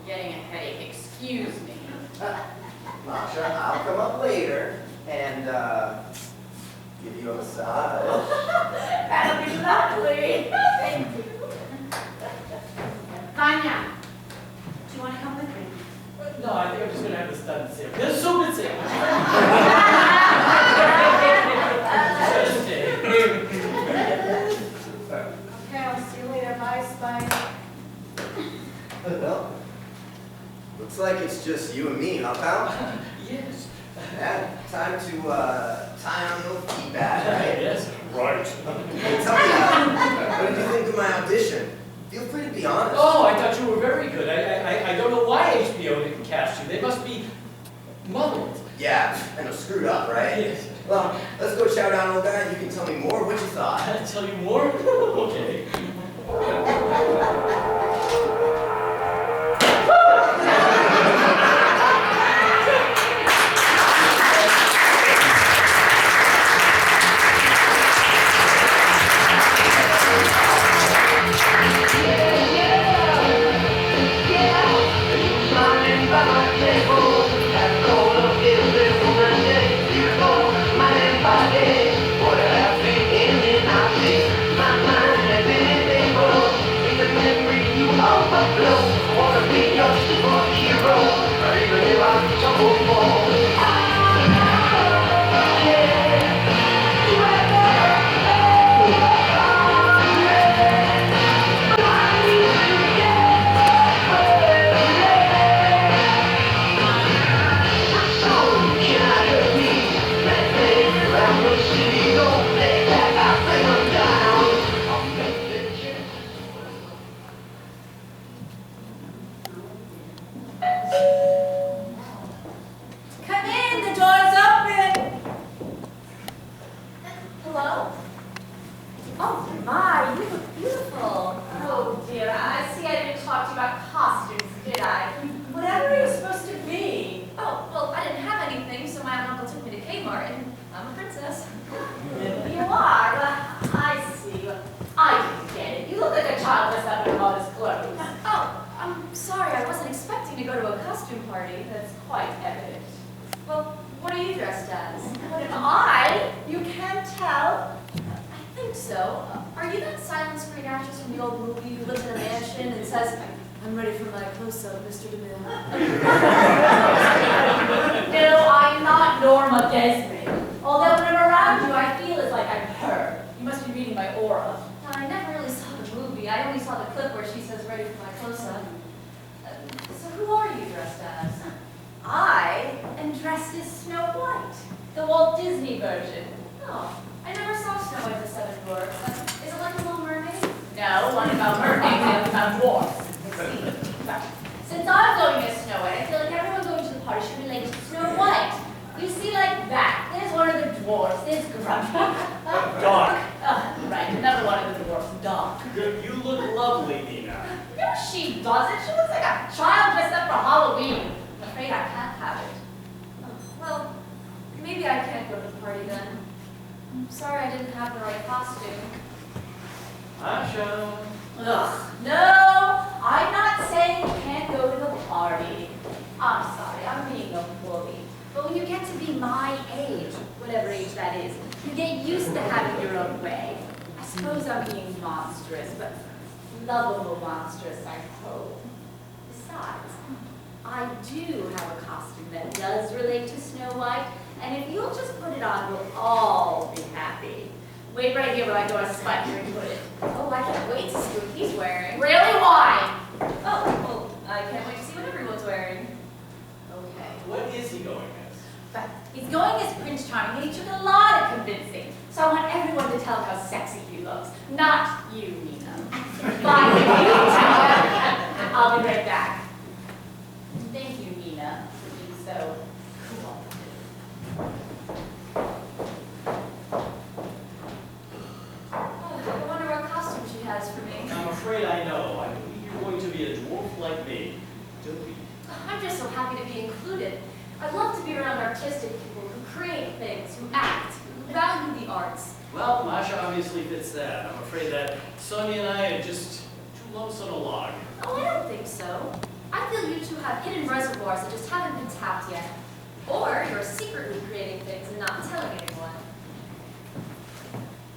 I'm getting a headache, excuse me. Masha, I'll come up later and give you a massage. That'll be lovely. Thank you. Vanya, do you want to come with me? No, I think I'm just going to have this done and sandwich. This soup and sandwich. Okay, I'll see you later. Bye, Spike. Well, looks like it's just you and me, huh, pal? Yes. Yeah, time to tie on your feet back, right? Yes, right. Hey, tell me, what did you think of my audition? Feel free to be honest. Oh, I thought you were very good. I don't know why HBO didn't cast you. They must be muddled. Yeah, I know, screwed up, right? Yes. Well, let's go chow down, old guy, and you can tell me more what you thought. I'll tell you more? Okay. Come in, the door's open. Hello? Oh my, you look beautiful. Oh dear, I see I didn't talk to you about costumes, did I? Whatever are you supposed to be? Oh, well, I didn't have anything, so my uncle took me to Kmart, and I'm a princess. You are. I see. I didn't get it. You look like a child dressed up in her mother's clothes. Oh, I'm sorry, I wasn't expecting to go to a costume party. That's quite evident. Well, what are you dressed as? What am I? You can't tell. I think so. Are you that silent screen actress from the old movie who lives in a mansion and says, "I'm ready for my close-up, Mr. DeMille"? No, I'm not Norma Desmond. Although when I'm around you, I feel as like I'm her. You must be reading my aura. I never really saw the movie. I only saw the clip where she says, "Ready for my close-up." So who are you dressed as? I dressed as Snow White, the Walt Disney version. Oh, I never saw Snow White and the Seven Dwarfs. Is it like a Little Mermaid? No, one about mermaids, the other about dwarfs. See, but since I'm going as Snow White, I feel like everyone going to the party should relate to Snow White. You see, like that. There's one of the dwarfs. There's Grumpy. Doc, Right, another one of the dwarfs, Doc. you look lovely, Nina. No, she doesn't. She looks like a child dressed up for Halloween. I'm afraid I can't have it. Oh, well, maybe I can't go to the party then. I'm sorry I didn't have the right costume. Masha. Ugh, no, I'm not saying you can't go to the party. I'm sorry, I'm being a bully. But when you get to be my age, whatever age that is, you get used to having your own way. I suppose I'm being monstrous, but lovable monstrous, I hope. Besides, I do have a costume that does relate to Snow White, and if you'll just put it on, we'll all be happy. Wait right here while I go on Spike and put it. Oh, I can't wait to see what he's wearing. Really? Why? Oh, well, I can't wait to see what everyone's wearing. Okay. What is he going as? But he's going as Prince Charming, and he took a lot of convincing. So I want everyone to tell him how sexy he looks. Not you, Nina. Bye. I'll be right back. Thank you, Nina, for being so cool. Oh, I wonder what costume she has for me. I'm afraid I know. I believe you're going to be a dwarf like me. Don't be. I'm just so happy to be included. I love to be around artistic people who create things, who act, who value the arts. Well, Masha obviously fits that. I'm afraid that Sonia and I are just too lonesome a log. Oh, I don't think so. I feel you two have hidden reservoirs that just haven't been tapped yet. Or you're secretly creating things and not telling anyone.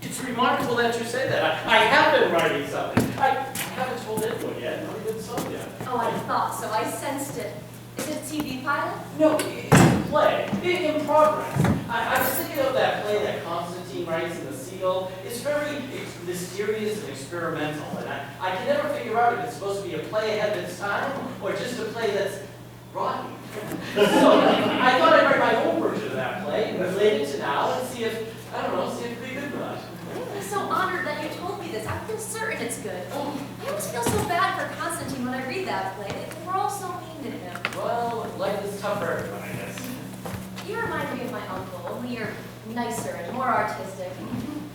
It's remarkable that you say that. I have been writing something. I haven't told anyone yet, not even Sonia. Oh, I thought so. I sensed it. Is it a TV pilot? No, it's a play. In progress. I was thinking of that play that Constantine writes in The Seagull. It's very mysterious and experimental, and I can never figure out if it's supposed to be a play ahead of its time or just a play that's rotten. So I thought I'd write my own version of that play and relate it to now and see if, I don't know, see if it'd be good or not. I'm so honored that you told me this. I feel certain it's good. I always feel so bad for Constantine when I read that play. We're all so mean to him. Well, life is tough for everyone, I guess. You remind me of my uncle, only you're nicer and more artistic.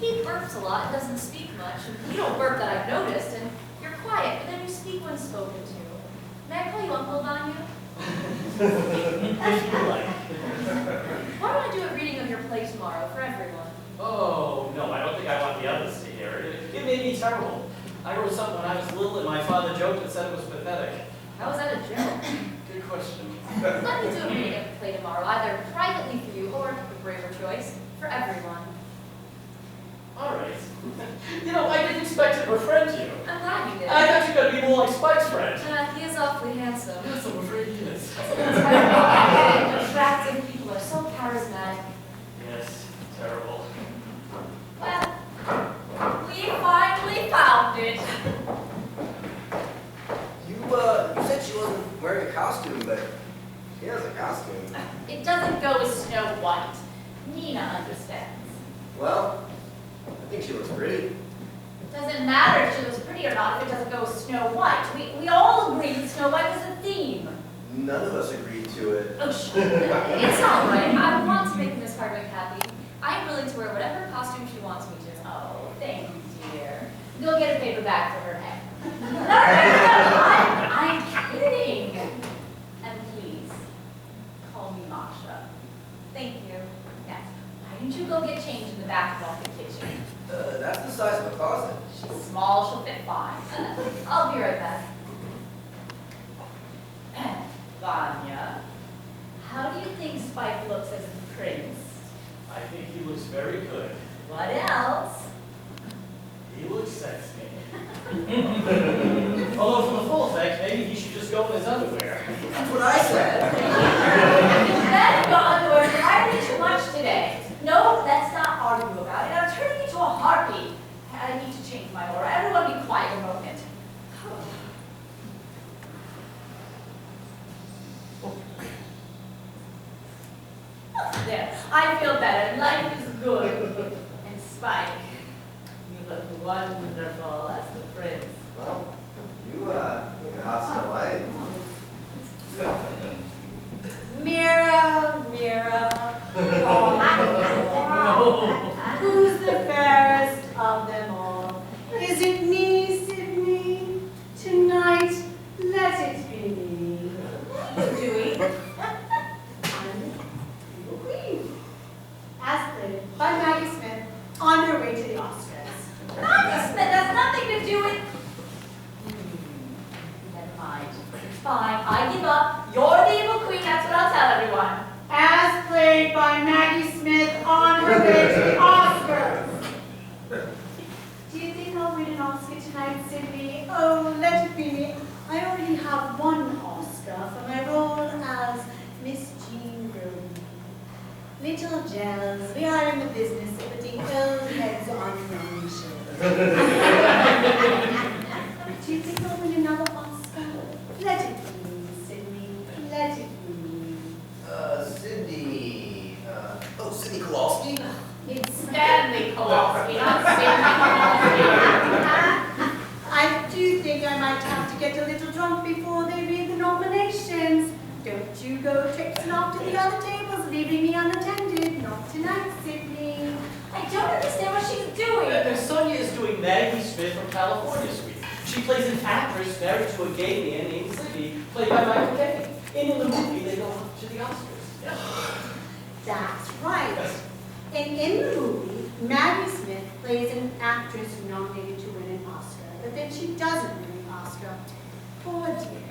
He burps a lot and doesn't speak much. And you don't burp that I've noticed, and you're quiet, but then you speak when spoken to. May I call you Uncle Vanya? If you like. Why don't I do a reading of your play tomorrow for everyone? Oh, no, I don't think I want the others to hear it. It made me terrible. I wrote something when I was little and my father joked and said it was pathetic. How is that a joke? Good question. Let me do a reading of the play tomorrow, either privately for you or, a braver choice, for everyone. All right. You know, I didn't expect to befriend you. I'm glad you did. I thought you were going to be more like Spike's friend. He is awfully handsome. Yes, I'm afraid he is. Attractive people are so charismatic. Yes, terrible. Well, we finally found it. You said she wasn't wearing a costume, but she has a costume. It doesn't go with Snow White. Nina understands. Well, I think she looks pretty. It doesn't matter if she looks pretty or not if it doesn't go with Snow White. We all agreed that Snow White was a theme. None of us agreed to it. Oh, shit. It's all right. I want to make Miss Hardwick happy. I am willing to wear whatever costume she wants me to. Oh, thank you, dear. You'll get a paper bag for her head. No, I'm kidding. And please, call me Masha. Thank you. Now, why don't you go get changed in the back of the kitchen? That's the size of a closet. She's small, she'll fit fine. I'll be right back. Vanya, how do you think Spike looks as a prince? I think he looks very good. What else? He looks sexy. Although for the full effect, maybe he should just go in his underwear. That's what I said. That your underwear is entirely too much today. No, let's not argue about it. I'm turning into a harpy. I need to change my aura. Everyone be quiet a moment. There, I feel better. Life is good. And Spike, you look wonderful as the prince. Well, you look an Oscar White. Mirror, mirror, who's the fairest of them all? Is it me, Sydney? Tonight, let it be me. Dewey, As played by Maggie Smith on her way to the Oscars. Maggie Smith has nothing to do with... Never mind. It's fine. I give up. You're the evil queen. That's what I'll tell everyone. As played by Maggie Smith on her way to the Oscars. Do you think I'll win an Oscar tonight, Sydney? Oh, let it be me. I already have one Oscar for my role as Miss Jean Grove. Little gels, we are in the business of putting old heads on young shoulders. Do you think I'll win another Oscar? Let it be me, Sydney. Let it be me. Sydney, Sydney Kowalski? It's Stanley Kowalski, not Stanley Kowalski. I do think I might have to get a little drunk before they read the nominations. Don't you go traipsing off to the other tables, leaving me unattended. Not tonight, Sydney. I don't understand what she's doing. Sonia is doing Maggie Smith from California Suite. She plays an actress married to a gay man named Sydney, played by Michael Caine. And in the movie, they go up to the Oscars. That's right. And in the movie, Maggie Smith plays an actress nominated to win an Oscar, but then she doesn't win an Oscar. Poor dear.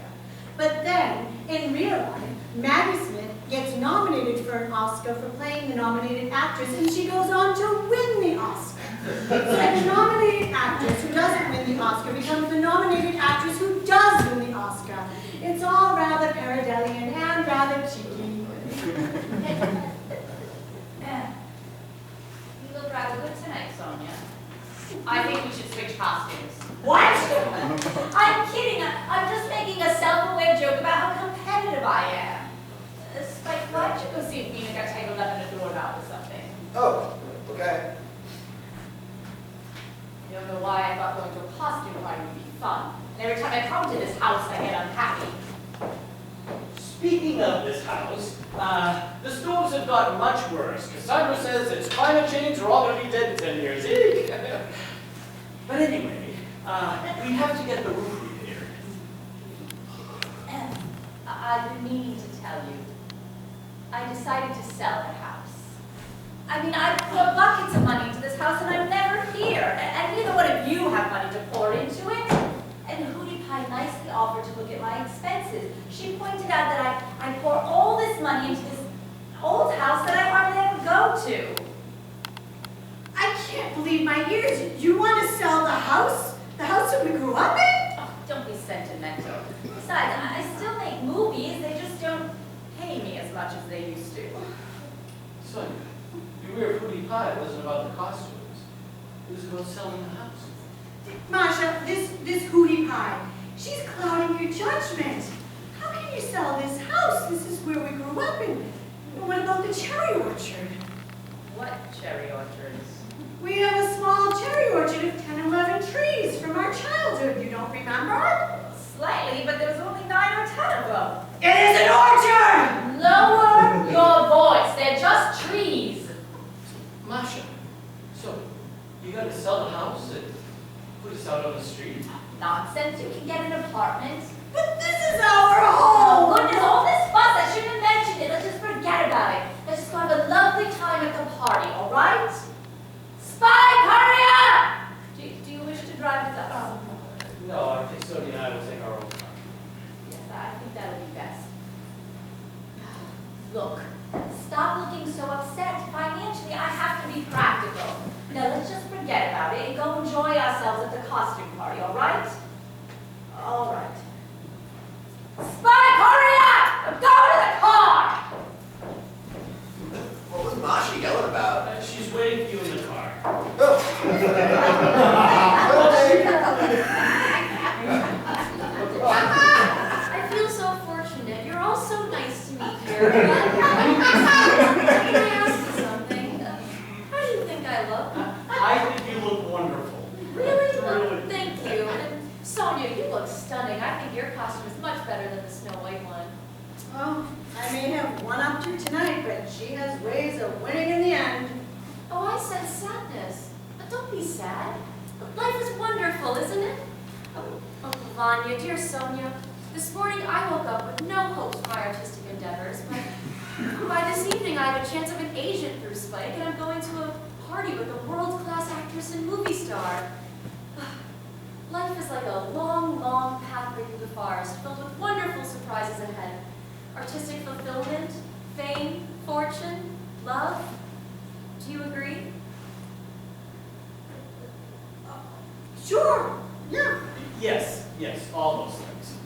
But then, in real life, Maggie Smith gets nominated for an Oscar for playing the nominated actress, and she goes on to win the Oscar. So the nominated actress who doesn't win the Oscar becomes the nominated actress who does win the Oscar. It's all rather Paradelian and rather cheeky. Yeah. You look rather good tonight, Sonia. I think we should switch costumes. What? I'm kidding. I'm just making a self-aware joke about how competitive I am. Spike, why don't you go see if Vanya got tangled up in a doorknob or something? Oh, okay. You don't know why I thought going to a costume party would be fun. And every time I come to this house, I get unhappy. Speaking of this house, the storms have gotten much worse. Cassandra says it's climate change, we're all going to be dead in 10 years. Eek. But anyway, we have to get the roof repaired. I've been meaning to tell you. I decided to sell the house. I mean, I've put buckets of money into this house and I'm never here. And neither one of you have money to pour into it. And Hootie Pie nicely offered to look at my expenses. She pointed out that I pour all this money into this old house that I hardly ever go to. I can't believe my ears. You want to sell the house? The house that we grew up in? Oh, don't be sentimental. Besides, I still make movies. They just don't pay me as much as they used to. Sonia, beware of Hootie Pie wasn't about the costumes. It was about selling the house. Masha, this Hootie Pie, she's clouding your judgment. How can you sell this house? This is where we grew up in. And what about the cherry orchard? What cherry orchards? We have a small cherry orchard of 10, 11 trees from our childhood. You don't remember? Slightly, but there was only 9 or 10 of them. It is an orchard! Lower your voice. They're just trees. Masha, so you got to sell the house and put us out on the street? Nonsense. You can get an apartment. But this is our Oh, home! goodness, all this fuss. I shouldn't have mentioned it. Let's just forget about it. Let's just go have a lovely time at the party, all right? Spike, hurry up! Do you wish to drive with us? No, I think Sonia and I will take our own car. Yes, I think that'll be best. Look, stop looking so upset. Financially, I have to be practical. Now, let's just forget about it and go enjoy ourselves at the costume party, all right? All right. Spike, hurry up! Go to the car! What was Masha yelling about? She's waiting for you in the car. I feel so fortunate. You're all so nice to me here. but she has ways of winning in the end. Oh, I said sadness. But don't be sad. Life is wonderful, isn't it? Oh, Uncle Vanya, dear Sonia, this morning I woke up with no hopes for my artistic endeavors, but by this evening I have a chance of an agent through Spike, and I'm going to a party with a world-class actress and movie star. Life is like a long, long pathway through the forest, filled with wonderful surprises ahead. Artistic fulfillment, fame, fortune, love. Do you agree? Sure, yeah. Yes, all those things.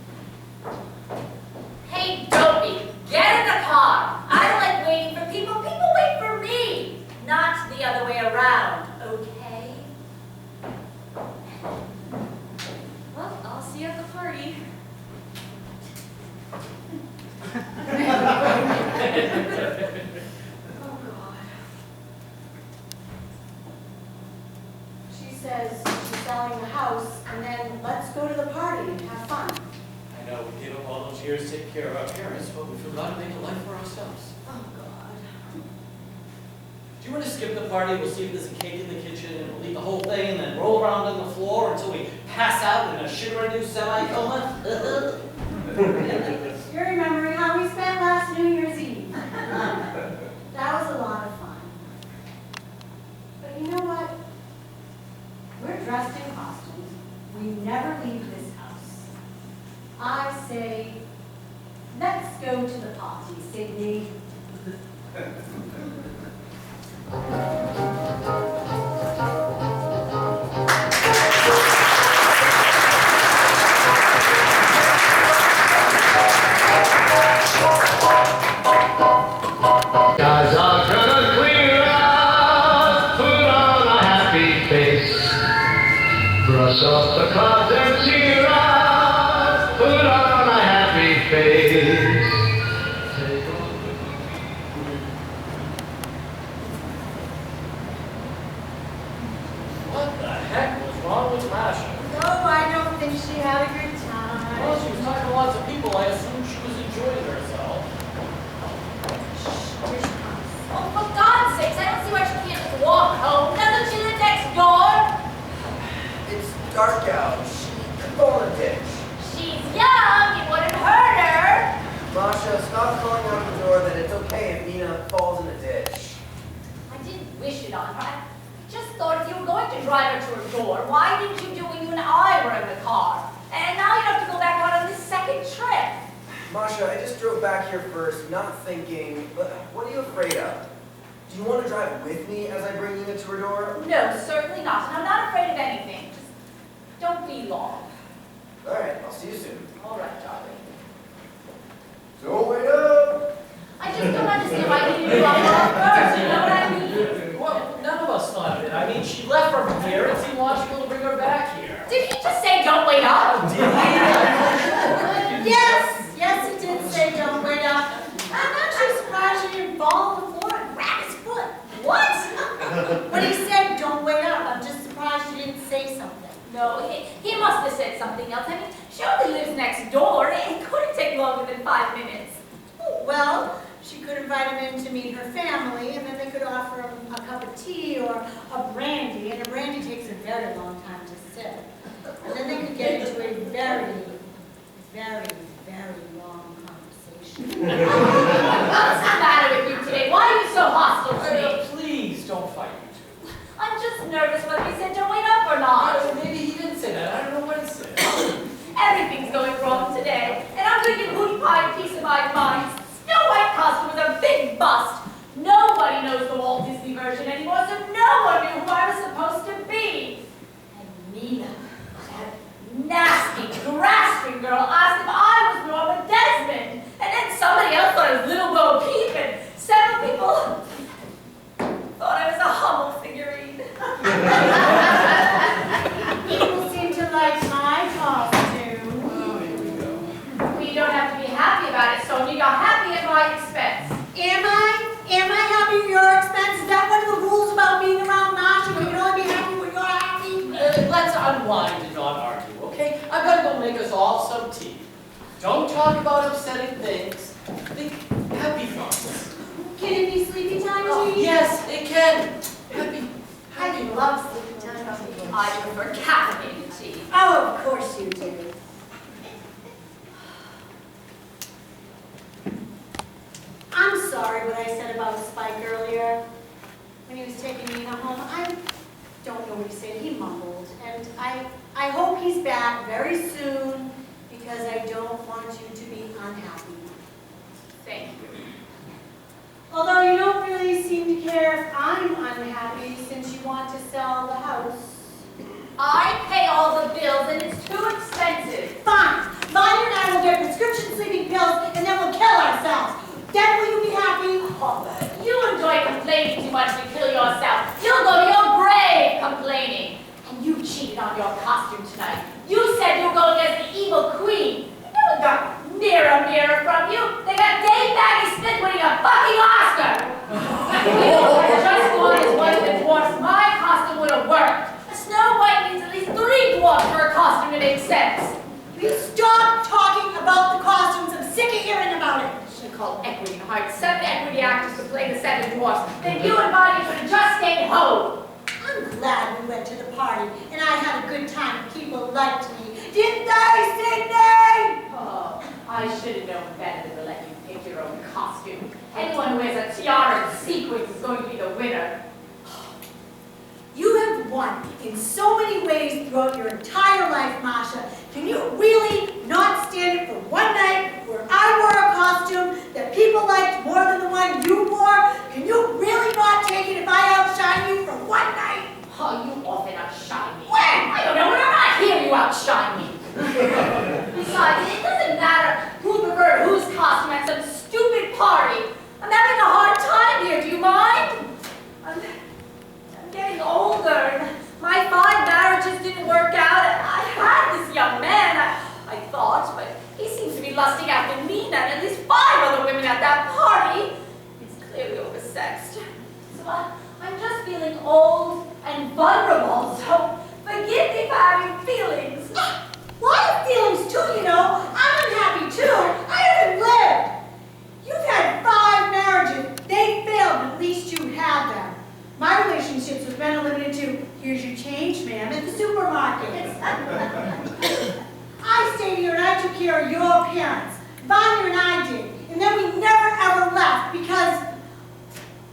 Hey, Dopey, get in the car. I don't like waiting for people. People wait for me, not the other way around, okay? Well, I'll see you at the party. Oh, God. She says she's selling the house, and then let's go to the party and have fun. I know we gave up all those years to take care of our parents, but we forgot to make a life for ourselves. Oh, God. Do you want to skip the party? We'll see if there's a cake in the kitchen, and we'll eat the whole thing, and then roll around on the floor until we pass out in a shiver-a-doo semi-coma? You're remembering how we spent last New Year's Eve. That was a lot of fun. But you know what? We're dressed in costumes. We never leave this house. I say, let's go to the party, Sydney. Guys are gonna clear out, put on a happy face, brush off the clouds and cheer out, put on a happy face. Take on What the heck was wrong with Masha? No, I don't think she had a good Well, time. she was talking to lots of people. I assumed she was enjoying herself. Here she comes. Oh, for God's sakes, I don't see why she can't just walk home. Doesn't she live next door? It's dark out. She could fall in a ditch. She's young, it wouldn't hurt her. Masha, stop calling out the door that it's okay if Nina falls in the ditch. I didn't wish it on her. I just thought if you were going to drive her to her door, why didn't you do when you and I were in the car? And now you have to go back out on this second trip. Masha, I just drove back here first, not thinking, but what are you afraid of? Do you want to drive with me as I bring Nina to her door? No, certainly not. And I'm not afraid of anything. Just don't be long. All right, I'll see you soon. All right, darling. Don't wait up! I just don't understand why you didn't drop her off first. You know what I mean? Well, none of us thought of it. I mean, she left from here. It seemed logical to bring her back here. Did he just say don't wait up? Did he? Yes, it did say don't wait up. I'm actually surprised you didn't fall on the floor and grab his foot. What? When he said don't wait up, I'm just surprised you didn't say something. No, he must have said something else. I mean, she only lives next door. It couldn't take longer than 5 minutes. Well, she could invite him in to meet her family, and then they could offer him a cup of tea or a brandy, and a brandy takes a very long time to sip. And then they could get into a very, very, very long conversation. What's the matter with you today? Why are you so hostile to me? Please don't fight you two. I'm just nervous whether he said don't wait up or not. Maybe he didn't say that. I don't know what he said. Everything's going wrong today, and I'm going to give Hootie Pie a piece of my mind. Snow White costume was a big bust. Nobody knows the Walt Disney version anymore, so no one knew who I was supposed to be. And Nina, that nasty, grasping girl, asked if I was Norma Desmond. And then somebody else thought I was Little Bo Peep, and several people thought I was a Hummel figurine. People seem to like my costume. Oh, here we go. Well, you don't have to be happy about it, Sonia. You're happy at my expense. Am I? Am I happy at your expense? Is that one of the rules about being around Masha? You can only be happy when you're happy? Let's unwind and not argue, okay? I'm gonna go make us all some tea. Don't talk about upsetting things. Think happy thoughts. Can it be sleepy time, Oh, Jean? yes, it can. I love sleepy time. I prefer caffeinated tea. Oh, of course you do. I'm sorry what I said about Spike earlier. When he was taking Nina home, I don't know what he said. He mumbled. And I hope he's back very soon because I don't want you to be unhappy. Thank you. Although you don't really seem to care if I'm unhappy since you want to sell the house. I pay all the bills and it's too expensive. Fine. Vanya and I will get prescription sleeping pills and then we'll kill ourselves. Then will you be happy? Oh, you enjoy complaining too much to kill yourself. You'll go to your grave complaining. And you cheated on your costume tonight. You said you were going against the evil queen. No one got mirror from you. They got Dave Maggie Smith winning a fucking Oscar. If you had just gone as one of the dwarfs, my costume would have worked. A Snow White needs at least 3 dwarfs for a costume to make sense. Will you stop talking about the costumes? I'm sick of hearing about it. Should have called equity and hired 7 equity actors to play the 7 dwarfs. Then you and Vanya could have just stayed home. I'm glad we went to the party and I had a good time. People liked me. Didn't they, Sydney? Oh, I should have known better than to let you pick your own costume. Anyone who wears a tiara and sequins is going to be the winner. You have won in so many ways throughout your entire life, Masha. Can you really not stand it for one night where I wore a costume that people liked more than the one you wore? Can you really not take it if I outshine you for one night? Oh, you often outshine me. When? I don't know, when I'm not here, you outshine me. Besides, it doesn't matter who preferred whose costume at some stupid party. I'm having a hard time here, do you mind? I'm getting older, and my 5 marriages didn't work out, and I had this young man, I thought, but he seems to be lusting after Nina and at least 5 other women at that party. It's clearly oversexed. So I'm just feeling old and vulnerable, so forgive me for having feelings. Well, I have feelings too, you know. I'm unhappy too. I haven't lived. You've had 5 marriages. They failed, but at least you had them. My relationships with men are limited to, here's your change, ma'am, at the supermarket. I stayed here and I took care of your parents. Vanya and I did. And then we never ever left because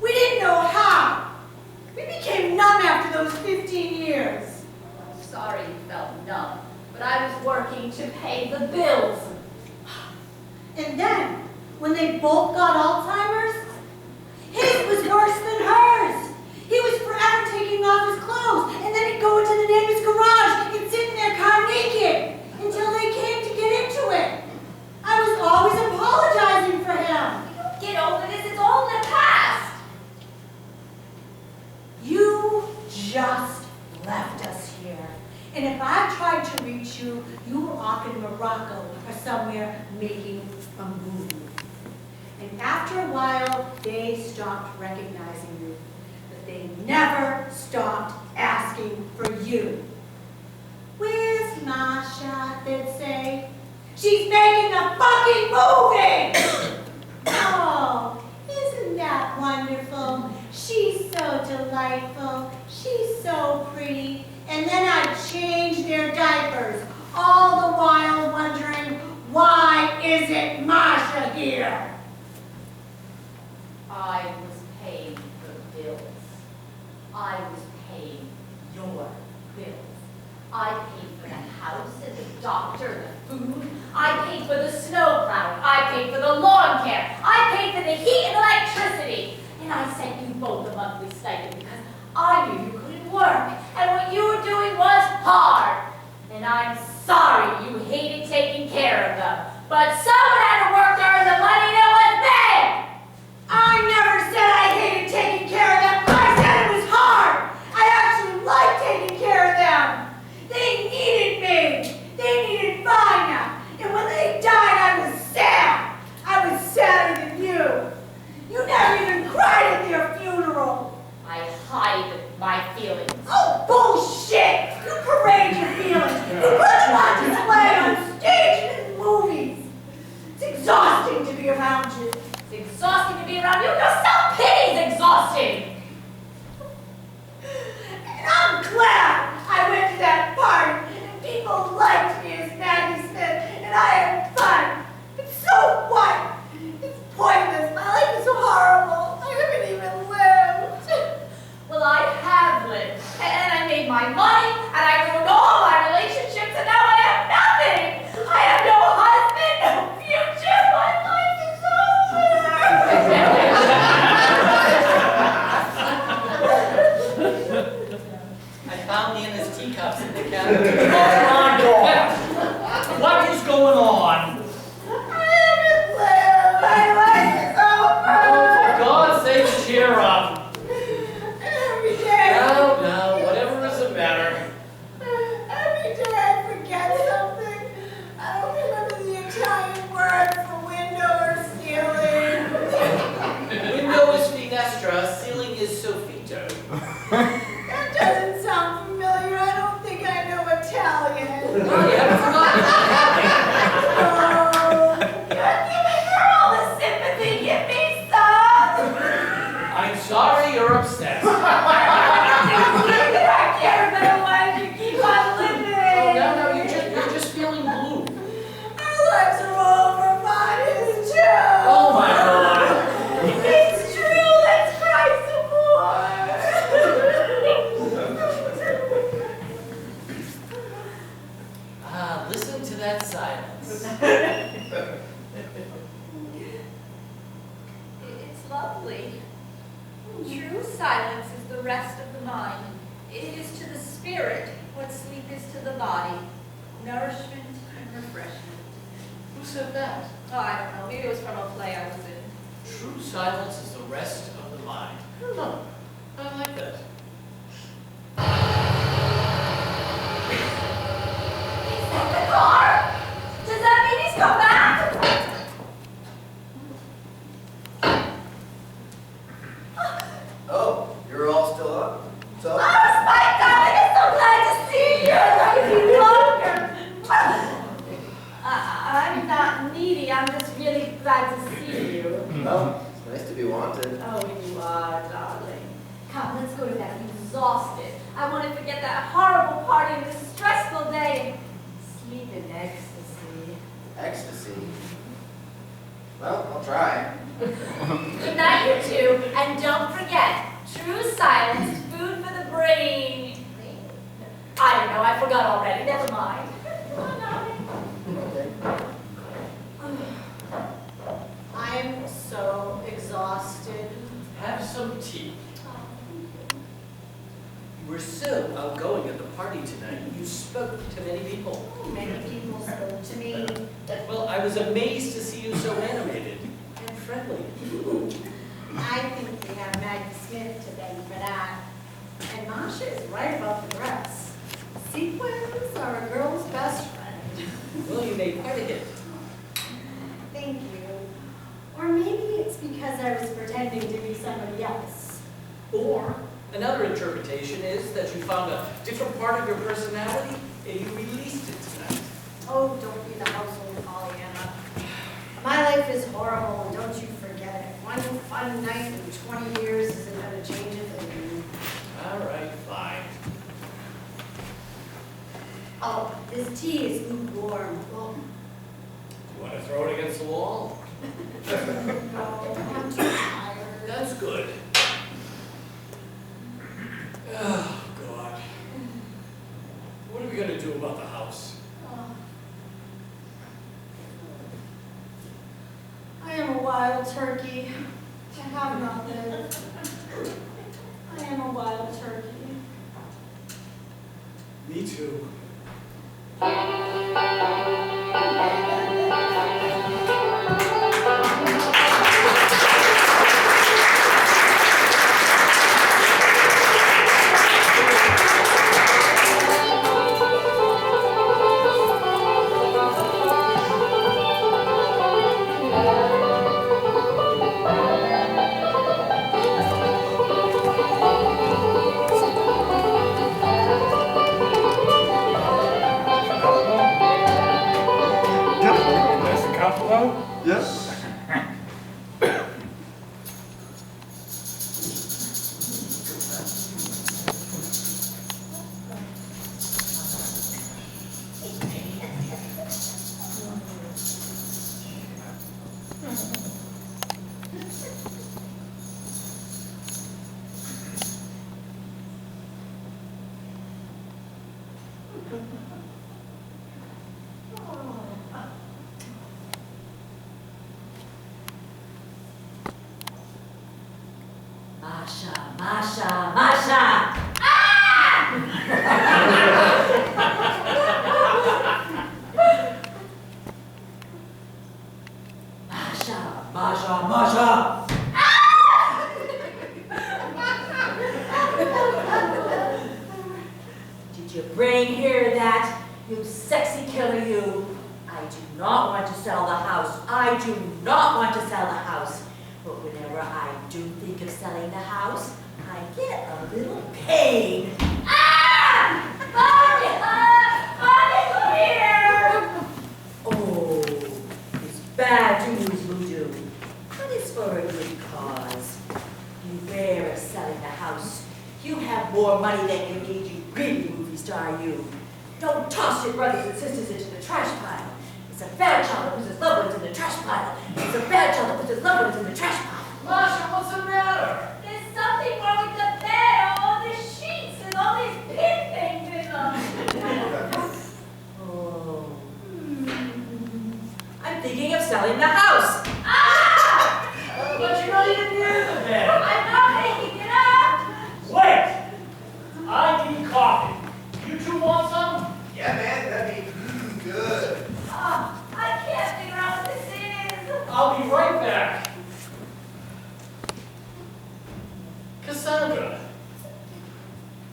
we didn't know how. We became numb after those 15 years. I'm sorry you felt numb, but I was working to pay the bills. And then, when they both got Alzheimer's, his was worse than hers. He was forever taking off his clothes, and then he'd go into the neighbor's garage and sit in their car naked until they came to get into it. I was always apologizing for him. Get over this, it's all in the past. You just left us here. And if I tried to reach you, you were off in Morocco or somewhere making a movie. And after a while, they stopped recognizing you. But they never stopped asking for you. Where's Masha, they'd say. She's making a fucking movie! Oh, isn't that wonderful? She's so delightful. She's so pretty. And then I'd change their diapers, all the while wondering, why isn't Masha here? I was paying the bills. I was paying your bills. I paid for the house and the doctor and the food. I paid for the snow plowing. I paid for the lawn care. I paid for the heat and electricity. And I sent you both a monthly stipend because I knew you couldn't work. And what you were doing was hard. And I'm sorry you hated taking care of them. But someone had to work to earn the money that was paid. I never said I hated taking care of them. I said it was hard. I actually liked taking care of them. They needed me. They needed Vanya. And when they died, I was sad. I was sadder than you. You never even cried at their funeral. I hide my feelings. Oh, bullshit! You parade your feelings. You put them on display on stage and in movies. orchestra, ceiling is sofito. That doesn't sound familiar. I don't think I know Italian. Well, you haven't forgotten Oh, You're giving her all the sympathy. Give me some. I'm sorry you're obsessed. I care, but why do you keep on living? No, you're just feeling blue. our lives are over. Mine is too. Oh my God. It's true. Let's cry some more. Listen to that silence. It's lovely. True silence is the rest of the mind. It is to the spirit what sleep is to the body. Nourishment and refreshment. Who said that? Oh, I don't know. Maybe it was from a play I was in. True silence is the rest of the mind. Huh. I like that. Is that the car? Does that mean he's come back? Oh, you're all still up? So? Oh, Spike, darling, I'm so glad to see you. I'd like you longer. I'm not needy. I'm just really glad to see you. Oh, it's nice to be wanted. Oh, you are, darling. Come, let's go to bed. I'm exhausted. I want to forget that horrible party and this stressful day and sleep in ecstasy. Ecstasy? Well, I'll try. Good night, you two. And don't forget, true silence, food for the brain. I don't know. I forgot already. Never mind. I'm so exhausted. Have some tea. You were so outgoing at the party tonight. You spoke to many people. Many people spoke to me. Well, I was amazed to see you so animated and friendly. I think we have Maggie Smith to thank for that. And Masha is right about the dress. Sequins are a girl's best friend. Well, you made quite a hit. Thank you. Or maybe it's because I was pretending to be somebody else. Or another interpretation is that you found a different part of your personality and you released it tonight. Oh, don't be the household Pollyanna. My life is horrible, and don't you forget it. One fun night in 20 years isn't going to change a thing. All right, fine. Oh, this tea is lukewarm. Well, You want to throw it against the wall? no, I'm too tired. That's good. Oh, God. What are we going to do about the house? I am a wild turkey. I have not lived. I am a wild turkey. Me too. Yes. Masha, Masha, Masha! Masha, Masha, Masha! Did your brain hear that? You sexy killer, you. I do not want to sell the house. I do not want to sell the house. But whenever I do think of selling selling the house, I get a little pain. Ah! Mommy, Oh, it's bad news, Voodoo. But it's for a good cause. Beware of selling the house. You have more money than you need, you greedy movie star, you. Don't toss your brothers and sisters into the trash pile. It's a bad child that puts his loved ones in the trash pile. It's a bad child that puts his loved ones in the trash pile. Masha, what's the matter? there's something wrong with the bed. All the sheets and all these pin things in them. Oh. I'm thinking of selling the house. Ah! But you're not even near the bed. I'm not making it up. Wait! I need coffee. You two want some? Yeah, man, that'd be good. Oh, I can't figure out what this is. I'll be right back. Cassandra.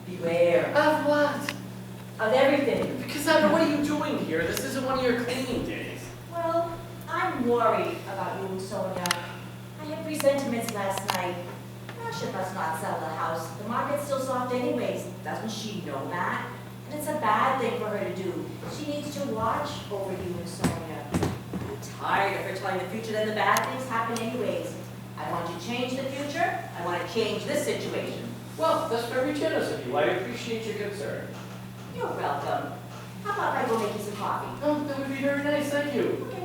Beware Of what? of everything. Cassandra, what are you doing here? This isn't one of your cleaning days. Well, I'm worried about you and Sonia. I had presentiments last night. Masha must not sell the house. The market's still soft anyways. Doesn't she know that? And it's a bad thing for her to do. She needs to watch over you and Sonia. I'm tired of her telling the future that the bad things happen anyways. I want to change the future. I want to change this situation. Well, that's very generous of you. I appreciate your concern. You're welcome. How about I go make you some coffee? Oh, that would be very nice. Thank you. Okay.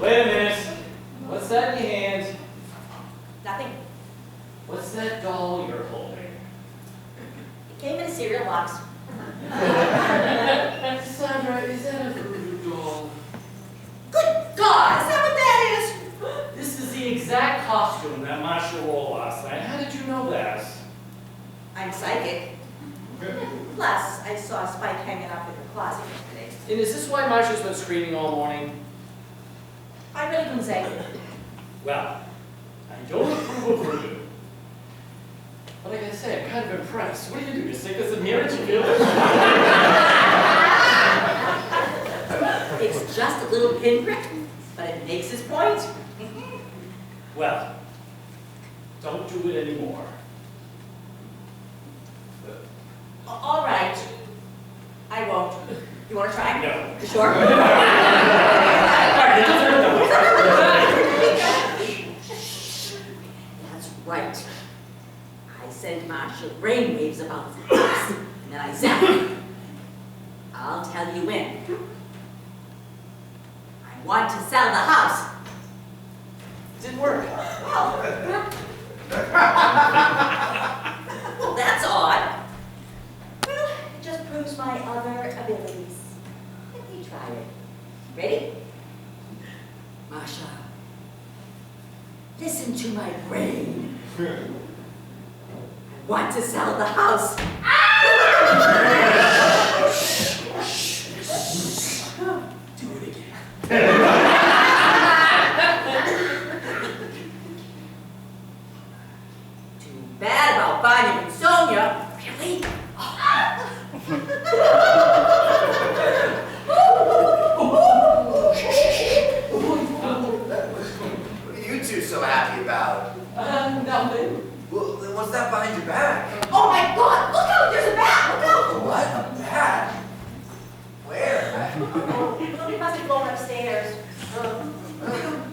Wait a minute. What's that in your hand? Nothing. What's that doll you're holding? It came in a cereal box. Cassandra, is that a voodoo doll? Good God! Is that what that is? This is the exact costume that Masha wore last night. How did you know that? I'm psychic. Plus, I saw Spike hanging up in her closet yesterday. And is this why Masha's been screaming all morning? I really couldn't say. Well, I don't approve of voodoo. But like I say, I'm kind of impressed. What do? You stick this in here and you feel it? It's just a little pinprick, but it makes its point. Well, don't do it anymore. All right. I won't. You want to try? No. You sure? That's right. I send Masha brainwaves about the house, and then I zap her. I'll tell you when. I want to sell the house. Didn't work. Well, that's odd. Well, it just proves my other abilities. Let me try it. Ready? Masha, listen to my brain. I want to sell the house. Do it again. Too bad about Vanya and Sonia. Really? What are you two so happy about? Nothing. Well, then what's that behind your back? Oh my God! Look out! There's a bat! Look out! What? A bat? Where? Somebody must have blown upstairs.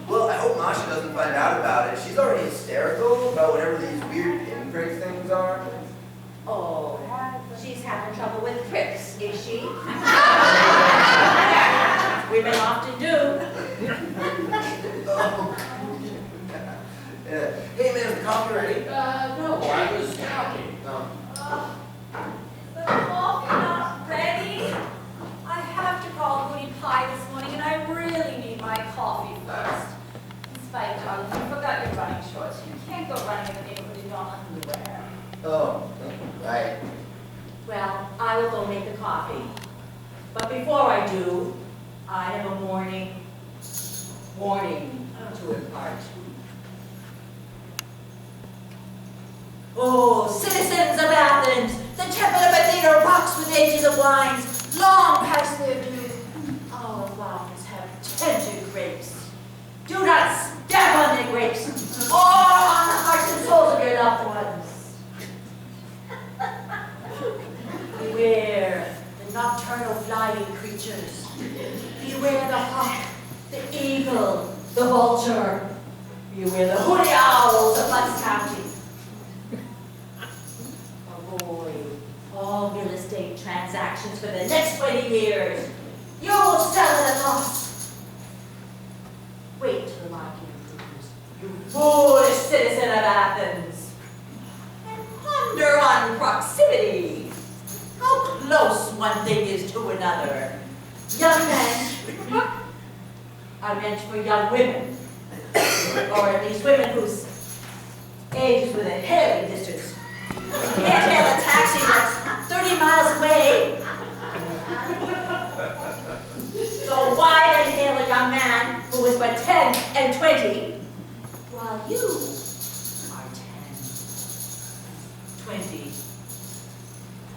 Well, I hope Masha doesn't find out about it. She's already hysterical about whatever these weird pinprick things are. Oh, she's having trouble with pricks, is she? Women often do. Oh. Yeah. Hey man, is the coffee ready? No, I was talking. No. The coffee not ready. I have to call Booty Pie this morning, and I really need my coffee first. Spike, darling, you forgot your running shorts. You can't go running in the neighborhood in your underwear. Oh, right. Well, I will go make the coffee. But before I do, I have a warning to impart. Oh, citizens of Athens, the temple of Athena rocks with ages of wines, long past their due. Our vines have tender grapes. Do not step on the grapes, or on the hearts and Athens for the next 20 years. You'll sell at a loss. Wait till the market improves, you foolish citizen of Athens. And ponder on proximity. How close one thing is to another. Young men are meant for young women. Or at least women whose age is within hailing distance. Can't hail a taxi that's 30 miles away. So why then hail a young man who is but 10 and 20, while you are 10, 20,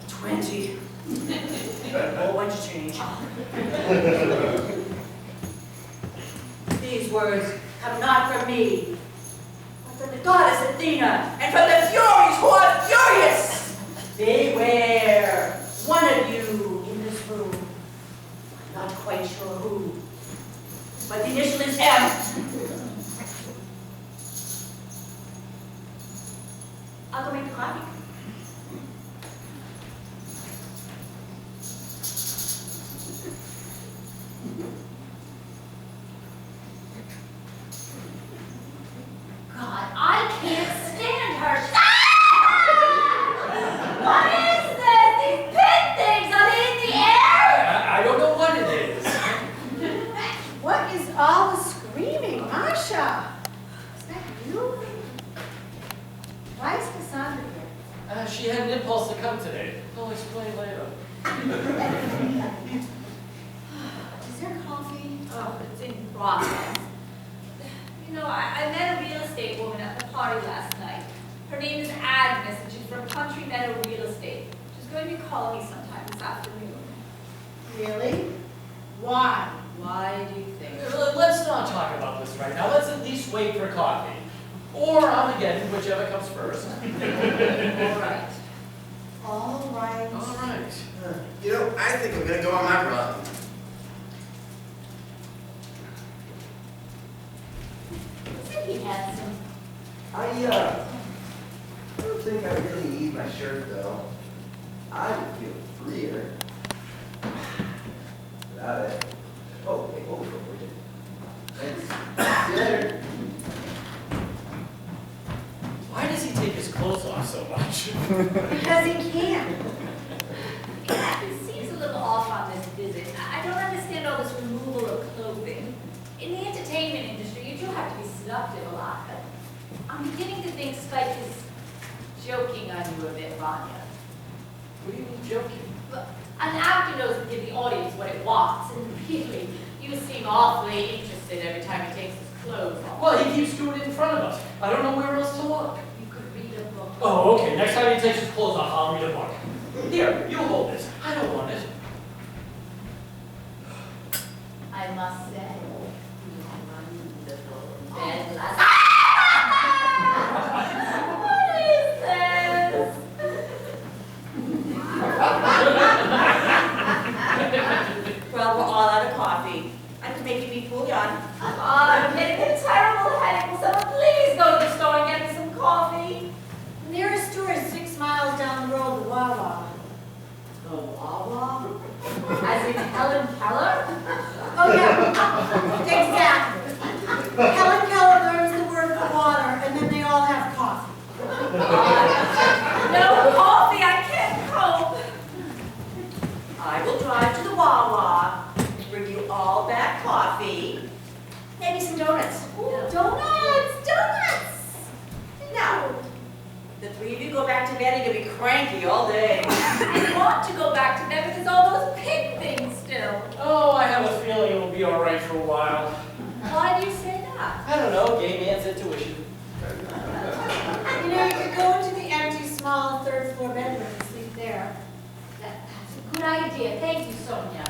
20. Oh, what's change? These words come not from me, but from the goddess Athena, and from the Furies who are furious. Beware, one of you in this room, I'm not quite sure who, but the initial is M. I'll go make the coffee. God, I can't stand her. What is this? These pin things, are they in the air? I don't know what it is. What is all the screaming, Masha? Is that you? Why is Cassandra here? She had an impulse to come today. I'll explain later. Is there coffee? Oh, it's in process. You know, I met a real estate woman at the party last night. Her name is Agnes, and she's from Country Meadow Real Estate. She's going to be calling me sometime this afternoon. Really? Why? Why do you think? Let's not talk about this right now. Let's at least wait for coffee. Or Armageddon, whichever comes first. All right. All right. All right. You know, I think I'm gonna go on my run. Isn't he handsome? I don't think I really need my shirt though. I would feel freer without it. Oh, hey, hold on. Thanks. See you later. Why does he take his clothes off so much? Because he can. It seems a little off on this visit. I don't understand all this removal of clothing. In the entertainment industry, you do have to be seductive a lot, but I'm beginning to think Spike is joking on you a bit, Vanya. What do you mean joking? Look, an actor knows to give the audience what it wants, and really, you seem awfully interested every time he takes his clothes off. Well, he keeps doing it in front of us. I don't know where else to look. You could read a book. Oh, okay. Next time he takes his clothes off, I'll read a book. Here, you hold this. I don't want it. I must say, you have wonderful bed last What is this? Well, we're all out of coffee. I'm making me full yawn. I'm getting a terrible headache. Will someone please go to the store and get me some coffee? The nearest store is 6 miles down the road, the Wawa. The Wawa? As in Helen Keller? Oh, yeah. Exactly. Helen Keller learns the word for water, and then they all have coffee. No coffee, I can't cope. I will drive to the Wawa, bring you all back coffee, maybe some donuts. Ooh, donuts, donuts. Now, the three of you go back to bed and you'll be cranky all day. I want to go back to bed, but there's all those pig things still. Oh, I have a feeling it'll be all right for a while. Why do you say that? I don't know. Gay man's intuition. You know, you could go into the empty, small, third-floor bedroom and sleep there. That's a good idea. Thank you, Sonia.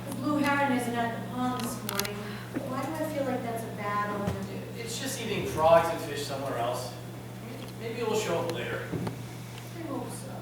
The blue heron isn't at the pond this morning. Why do I feel like that's a bad omen? It's just eating frogs and fish somewhere else. Maybe it'll show up later. I hope so.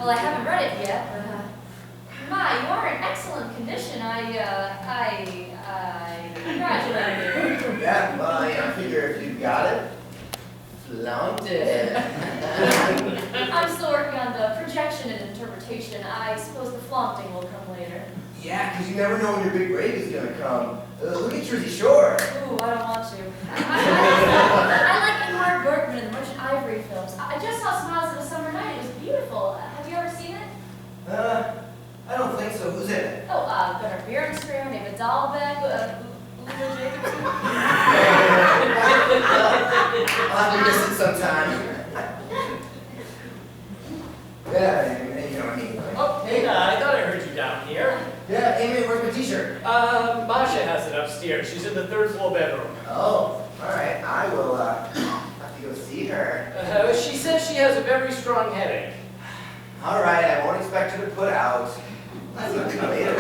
Well, I haven't read it yet, but, my, you are in excellent condition. I congratulate you. Yeah, well, I figure if you got it, flaunt it. I'm still working on the projection and interpretation. I suppose the flaunting will come later. Yeah, because you never know when your big break is going to come. Look at Jersey Shore. Ooh, I don't want to. I like Ingmar Bergman and the Merchant Ivory films. I just saw Smiles of a Summer Night. It was beautiful. Have you ever seen it? I don't think so. Who's in it? Oh, Gunnar Bjornström, David Dahlbeck, Uwe Jacobsen. I'll have to miss it sometime. Yeah, you know what I mean. Right? Oh, hey, I thought I heard you down here. Yeah, Amy, where's my t-shirt? Masha has it upstairs. She's in the third floor bedroom. Oh, all right. I will have to go see her. She says she has a very strong headache. All right, I won't expect her to put out. I'll see you later.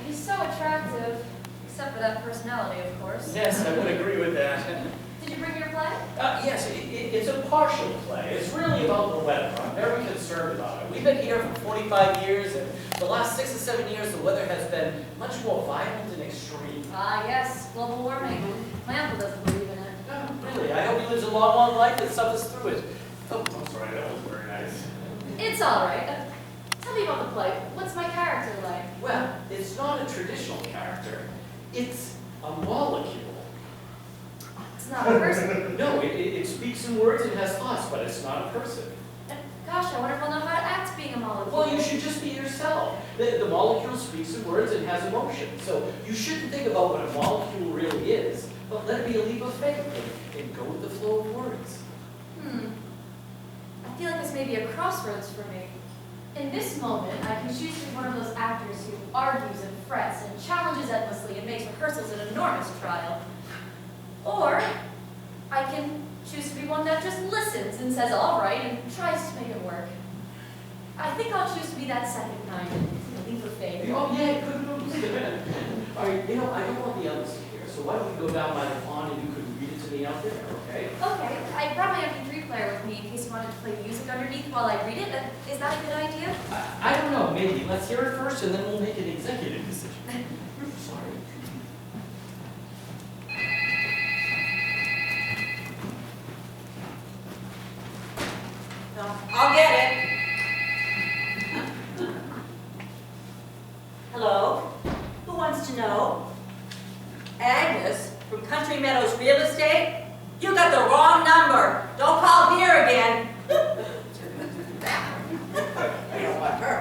He's so attractive, except for that personality, of course. Yes, I would agree with that. Did you bring your play? Yes, it's a partial play. It's really about the weather. I'm very concerned about it. We've been here for 45 years, and the last 6 or 7 years, the weather has been much more violent and extreme. Ah, yes, global warming. My uncle doesn't believe in it. Really, I hope he lives a long, long life and suffers through it. Oh, I'm sorry, that was very nice. It's all right. Tell me about the play. What's my character like? Well, it's not a traditional character. It's a molecule. It's not a person. No, it speaks in words and has thoughts, but it's not a person. Gosh, I wonder if I'll know how to act being a molecule. Well, you should just be yourself. The molecule speaks in words and has emotion. So you shouldn't think about what a molecule really is, but let it be a leap of faith and go with the flow of words. I feel like this may be a crossroads for me. In this moment, I can choose to be one of those actors who argues and frets and challenges endlessly and makes rehearsals an enormous trial. Or I can choose to be one that just listens and says, all right, and tries to make it work. I think I'll choose to be that second kind, a leap of faith. Oh, yeah, good. All right, I don't want the others to hear, so why don't we go down by the pond and you could read it to me out there, okay? Okay, I brought my MP3 player with me in case you wanted to play music underneath while I read it. Is that a good idea? I don't know, maybe. Let's hear it first and then we'll make an executive decision. Sorry. No, I'll get it. Hello? Who wants to know? Agnes from Country Meadows Real Estate? You got the wrong number. Don't call here again. I don't want her.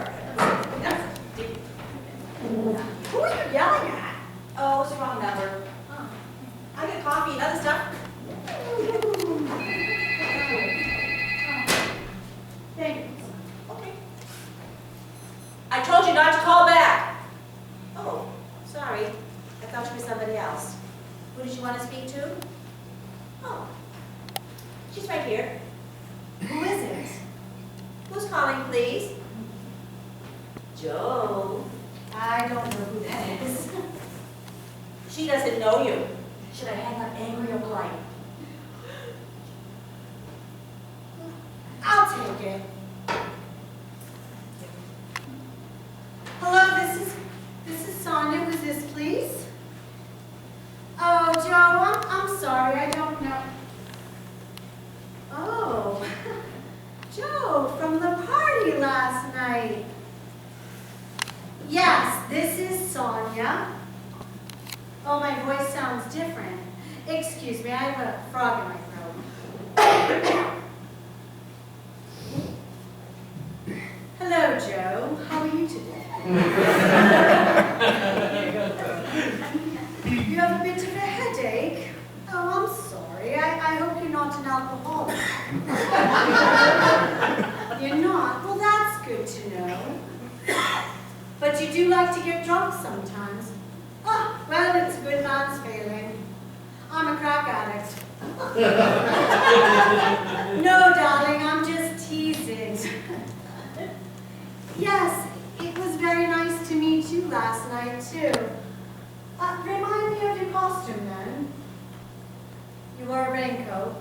Who are you yelling at? Oh, it's the wrong number. Oh. I get coffee and other stuff. Thanks. Okay. I told you not to call back. Oh, sorry. I thought you were somebody else. Who did you want to speak to? Oh, she's right here. Who is it? Who's calling, please? Joe. I don't know who that is. She doesn't know you. Should I hang up angry or polite? I'll take it. Hello, this is Sonia. Who's this, please? Oh, Joe, I'm sorry. I don't know. Oh, Joe, from the party last night. Yes, this is Sonia. Oh, my voice sounds different. Excuse me, I have a frog in my throat. Hello, Joe. How are you today? You have a bit of a headache? Oh, I'm sorry. I hope you're not an alcoholic. You're not? Well, that's good to know. But you do like to get drunk sometimes. Oh, well, it's a good man's failing. I'm a crack addict. No, darling, I'm just teasing. Yes, it was very nice to meet you last night, too. Remind me of your costume, then. You wore a raincoat.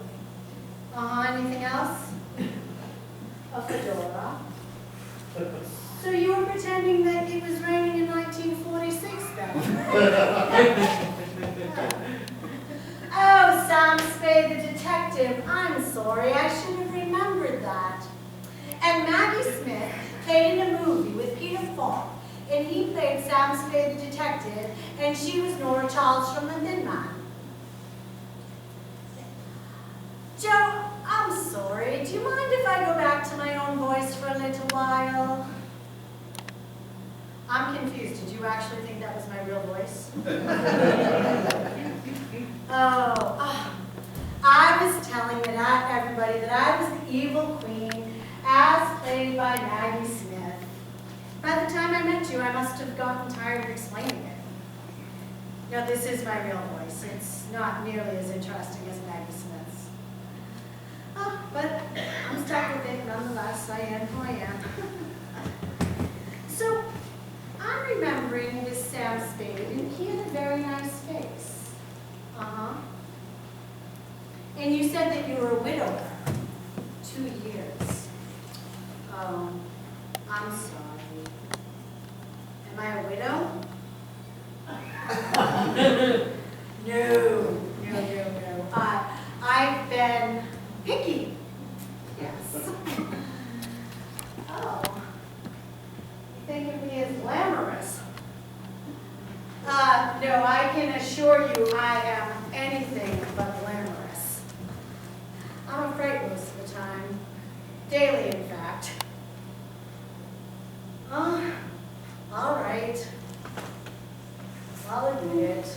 Oh, Anything else? A fedora. So you were pretending that it was raining in 1946 then? Oh, Sam Spade the detective. I'm sorry, I should have remembered that. And Maggie Smith played in a movie with Peter Falk, and he played Sam Spade the detective, and she was Nora Charles from The Thin Man. Joe, I'm sorry. Do you mind if I go back to my own voice for a little while? I'm confused. Did you actually think that was my real voice? I was telling everybody that I was the evil queen, as played by Maggie Smith. By the time I met you, I must have gotten tired of explaining it. Now, this is my real voice. It's not nearly as interesting as Maggie Smith's. But I'm stuck with it nonetheless. I am who I am. So, I'm remembering this Sam Spade, and he had a very nice face. And you said that you were a widower. 2 years. Oh, I'm sorry. Am I a widow? No. I've been picky. Yes. Oh. You think of me as glamorous? No, I can assure you I am anything but glamorous. I'm afraid most of the time. Daily, in fact. All right. I'll admit it.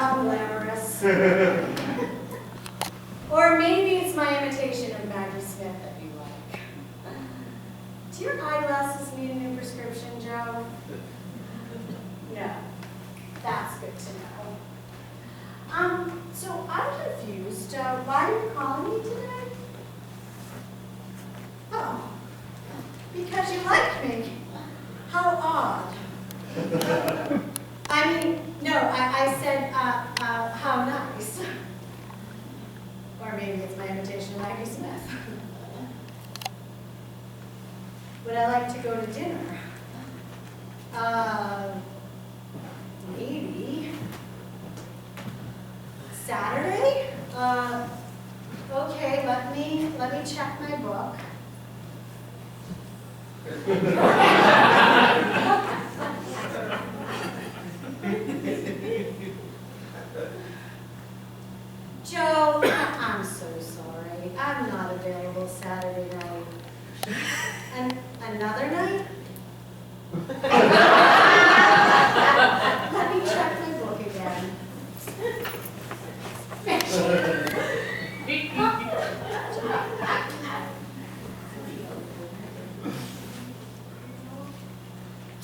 I'm glamorous. Or maybe it's my imitation of Maggie Smith that you like. Do your eyeglasses need a new prescription, Joe? No. That's good to know. So I'm confused. Why are you calling me today? Oh, because you like me. How odd. I mean, no, I said, how nice. Or maybe it's my imitation of Maggie Smith. Would I like to go to dinner? Maybe. Saturday? Okay, let me check my book. Joe, I'm so sorry. I'm not available Saturday night. And another night? Let me check my book again.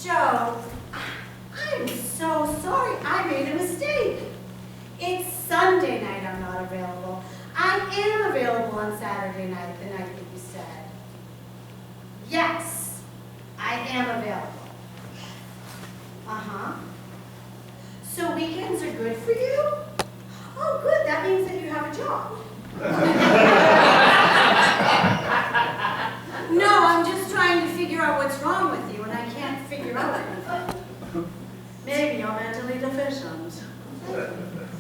Joe, I'm so sorry. I made a mistake. It's Sunday night I'm not available. I am available on Saturday night, the night that you said. Yes, I am available. So weekends are good for you? Oh, good. That means that you have a job. No, I'm just trying to figure out what's wrong with you, and I can't figure out anything. Maybe you're mentally deficient.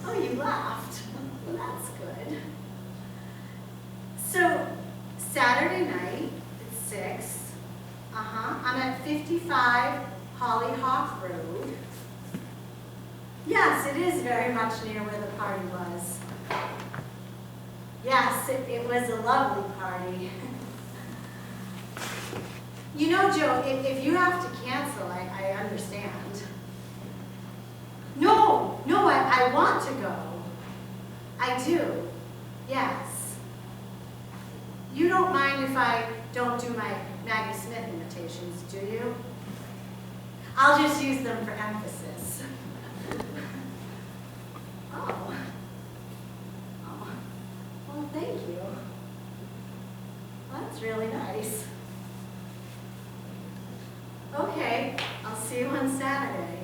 Oh, you laughed. Well, that's good. So, Saturday night at 6. I'm at 55 Hollyhock Road. Yes, it is very much near where the party was. Yes, it was a lovely party. You know, Joe, if you have to cancel, I understand. No, I want to go. I do, yes. You don't mind if I don't do my Maggie Smith imitations, do you? I'll just use them for emphasis. Oh. Well, thank you. Well, that's really nice. Okay, I'll see you on Saturday.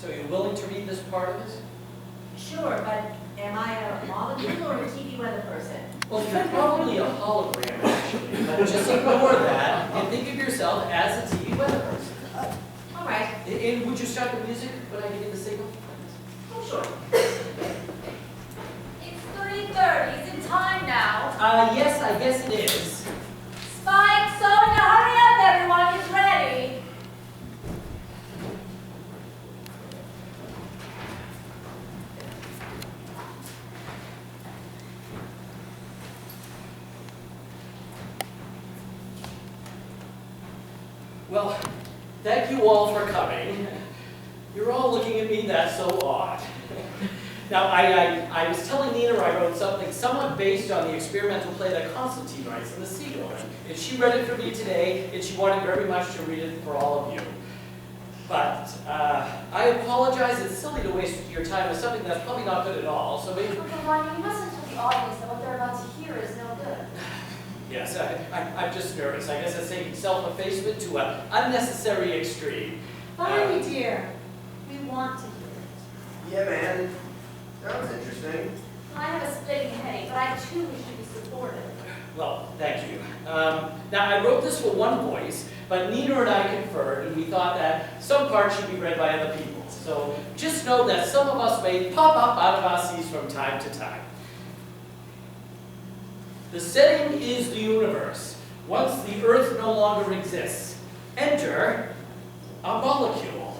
So you're willing to read this part of it? Sure, but am I a molecule or a TV weather person? Well, you're probably a hologram, actually, but just ignore that and think of yourself as a TV weather person. All right. And would you start the music when I give you the signal? Oh, sure. It's 3:30. Is it time now? Yes, I guess it is. Spike, Sonia, hurry up, everyone. It's ready. Well, thank you all for coming. You're all looking at me, that's so odd. Now, I was telling Nina I wrote something somewhat based on the experimental play that Constantine writes in the Seagull. And she read it for me today, and she wanted very much to read it for all of you. But I apologize, it's silly to waste your time with something that's probably not good at all, so maybe... Uncle Vanya, you mustn't tell the audience that what they're about to hear is no good. Yes, I'm just nervous. I guess that's taking self-effacement to an unnecessary extreme. Bonnie, dear. We want to hear it. Yeah, man. Sounds interesting. I have a splitting headache, but I too wish to be supportive. Well, thank you. Now, I wrote this for one voice, but Nina and I conferred, and we thought that some parts should be read by other people. So just know that some of us may pop up out of our seats from time to time. The setting is the universe. Once the Earth no longer exists, enter a molecule.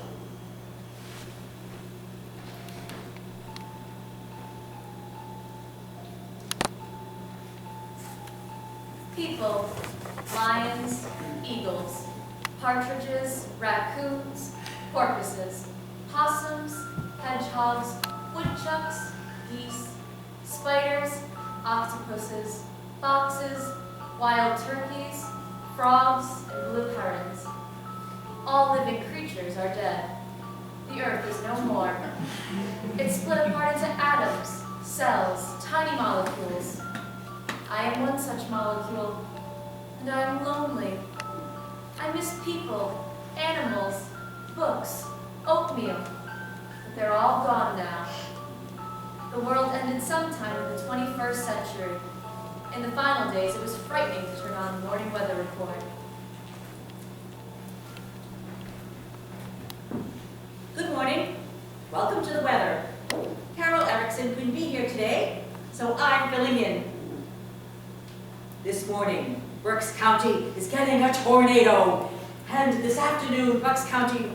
People, lions, eagles, partridges, raccoons, porpoises, possums, hedgehogs, woodchucks, geese, spiders, octopuses, foxes, wild turkeys, frogs, and blue herons. All living creatures are dead. The earth is no more. It's split apart into atoms, cells, tiny molecules. I am one such molecule, and I am lonely. I miss people, animals, books, oatmeal, but they're all gone now. The world ended sometime in the 21st century. In the final days, it was frightening to turn on the morning weather report. Good morning. Welcome to the weather. Carol Erickson couldn't be here today, so I'm filling in. This morning, Berks County is getting a tornado. And this afternoon, Bucks County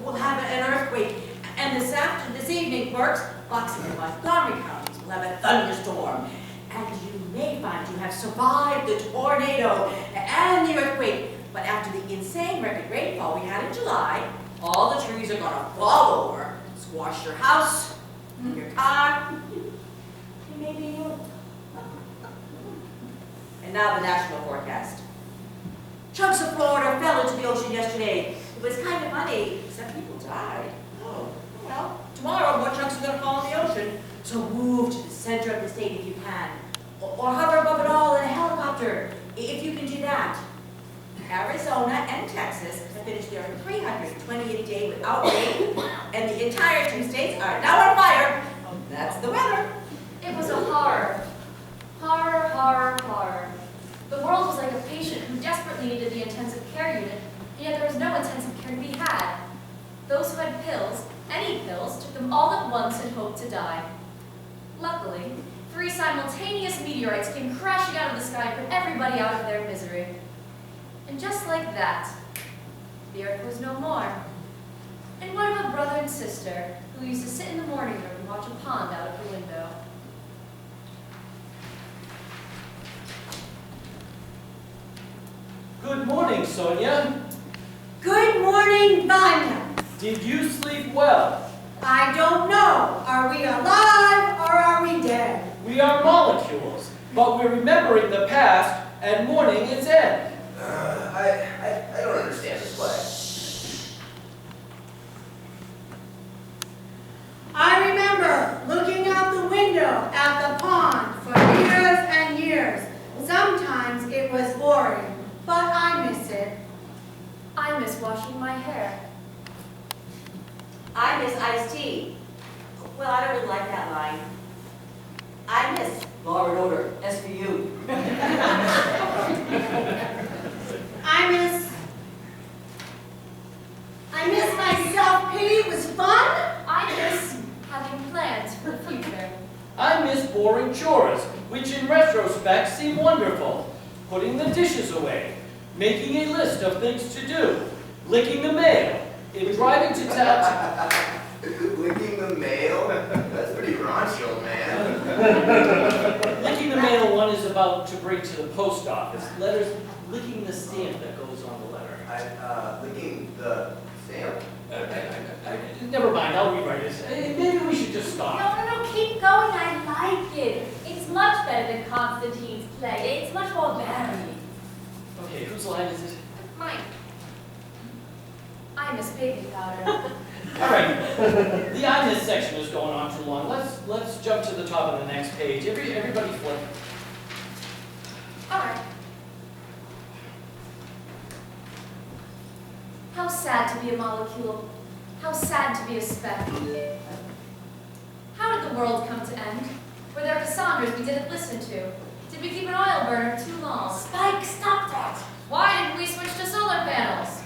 will have an earthquake. And this evening, Berks, Bucks, and Montgomery counties will have a thunderstorm. And you may find you have survived the tornado and the earthquake. But after the insane record rainfall we had in July, all the trees are gonna fall over, squash your house, your car, and maybe you. And now the national forecast. Chunks of Florida fell into the ocean yesterday. It was kind of funny. Some people died. Oh, well, tomorrow more chunks are gonna fall in the ocean. So move to the center of the state if you can. Or hover above it all in a helicopter, if you can do that. Arizona and Texas have finished their 328-day without rain, and the entire two states are now on fire. That's the weather. It was a horror. Horror, horror, horror. The world was like a patient who desperately needed the intensive care unit, and yet there was no intensive care to be had. Those who had pills, any pills, took them all at once and hoped to die. Luckily, 3 simultaneous meteorites came crashing out of the sky and put everybody out of their misery. And just like that, the earth was no more. And what of a brother and sister who used to sit in the morning room and watch a pond out of the window? Good morning, Sonia. Good morning, Vanya. Did you sleep well? I don't know. Are we alive or are we dead? We are molecules, but we're remembering the past and mourning its end. I don't understand this play. I remember looking out the window at the pond for years and years. Sometimes it was boring, but I miss it. I miss washing my hair. I miss iced tea. Well, I don't really like that line. I miss Law and Order, SVU. I miss my self-pity was fun. I miss having plans for the future. I miss boring chores, which in retrospect seem wonderful. Putting the dishes away, making a list of things to do, licking the mail, and driving to town. Licking the mail? That's pretty raunchy, old man. Licking the mail one is about to bring to the post office. Letters, licking the stamp that goes on the letter. Licking the stamp? Never mind, I'll rewrite it. Maybe we should just stop. No, keep going. I like it. It's much better than Constantine's play. It's much more varied. Okay, whose line is it? Mine. I miss baby powder. All right, the I miss section is going on too long. Let's jump to the top of the next page. Everybody flip. All right. How sad to be a molecule. How sad to be a speck. How did the world come to end? Were there Cassandras we didn't listen to? Did we keep an oil burner too long? Spike, stop that! Why didn't we switch to solar panels?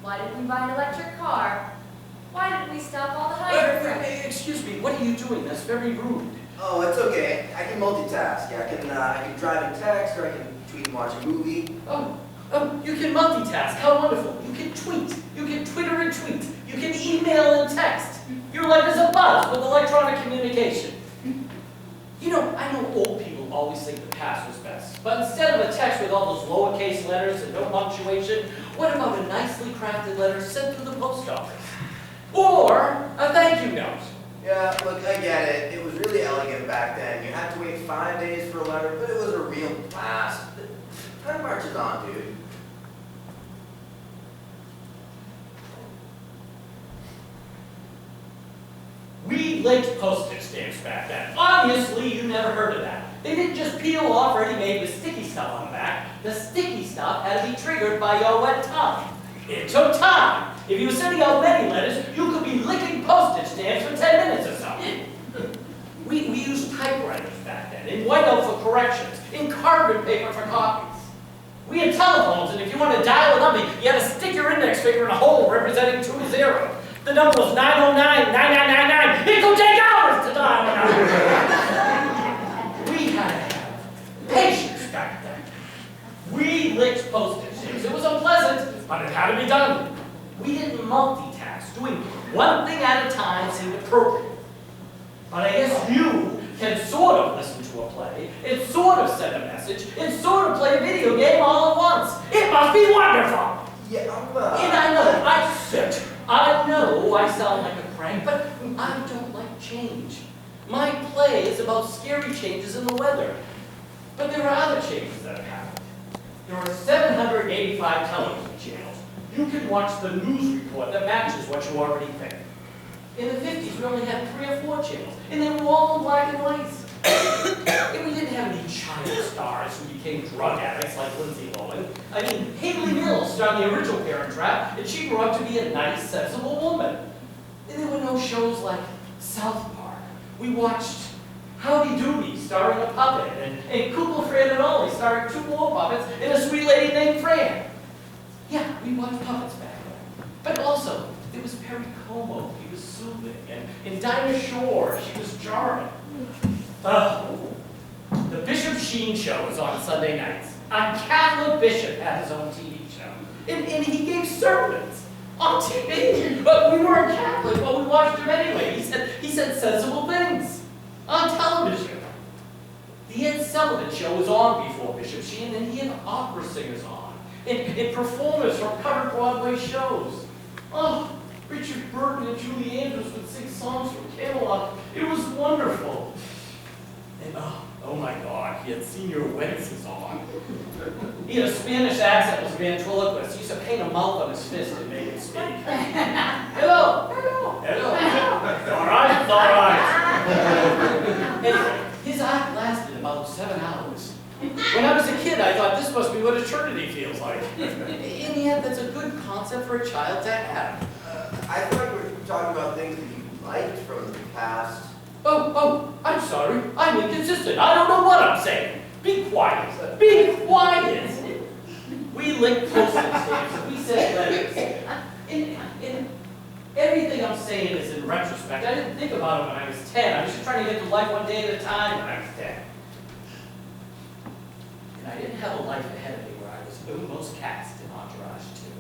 Why didn't we buy an electric car? Why didn't we stop all the hydro? Excuse me, what are you doing? That's very rude. Oh, it's okay. I can multitask. Yeah, I can drive and text, or I can tweet and watch a movie. Oh, you can multitask. How wonderful. You can tweet. You can Twitter and tweet. You can email and text. Your life is a buzz with electronic communication. You know, I know old people always think the past was best. But instead of a text with all those lowercase letters and no punctuation, what about a nicely crafted letter sent through the post office? Or a thank you note. Yeah, look, I get it. It was really elegant back then. You had to wait 5 days for a letter, but it was a real blast. Time marches on, dude. We linked postage stamps back then. Obviously, you never heard of that. They didn't just peel off ready-made with sticky stuff on the back. The sticky stuff had to be triggered by your wet tongue. It took time. If you were sending out many letters, you could be licking postage stamps for 10 minutes or so. We used typewriters back then, in whiteout for corrections, in carbon paper for copies. We had telephones, and if you wanted to dial a number, you had to stick your index finger in a hole representing 20. The number was 909-9999. It could take hours to dial a number. We had to have patience back then. We licked postage stamps. It was unpleasant, but it had to be done. We didn't multitask. Doing one thing at a time seemed appropriate. But I guess you can sort of listen to a play, and sort of send a message, and sort of play a video game all at once. It must be wonderful! Yeah, And I know I sound like a crank, but I don't like change. My play is about scary changes in the weather. But there are other changes that have happened. There are 785 television channels. You can watch the news report that matches what you already think. In the 50s, we only had 3 or 4 channels, and they were all in black and white. And we didn't have any child stars who became drug addicts like Lindsay Lohan. I mean, Haley Mills starred in the original Parent Trap, and she grew up to be a nice, sensible woman. And there were no shows like South Park. We watched Howdy Doody starring a puppet, and Kugel, Fran, and Ollie starring 2 more puppets, and a sweet lady named Fran. Yeah, we watched puppets back then. But also, there was Perry Como, he was soothing, and Dinah Shore, she was charming. The Bishop Sheen show was on Sunday nights. A Catholic bishop had his own TV show. And he gave sermons on TV. But we weren't Catholic, but we watched him anyway. He said sensible things on television. The Ed Sullivan show was on before Bishop Sheen, and he had opera singers on. And performers from covered Broadway shows. Oh, Richard Burton and Julie Andrews would sing songs from Camelot. It was wonderful. And oh my God, he had Senior Wences on. He had a Spanish accent, was a ventriloquist. He used to paint a mouth on his fist and make it speak. Hello. It's all right, it's all right. Anyway, his act lasted about 7 hours. When I was a kid, I thought this must be what eternity feels like. And yet, that's a good concept for a child to have. I thought you were talking about things that you liked from the past. Oh, I'm sorry. I'm inconsistent. I don't know what I'm saying. Be quiet. Be quiet. We licked postage stamps and we sent letters. In everything I'm saying is in retrospect. I didn't think about it when I was 10. I was just trying to get through life one day at a time when I was 10. And I didn't have a life ahead of me where I was almost cast in Entourage 2.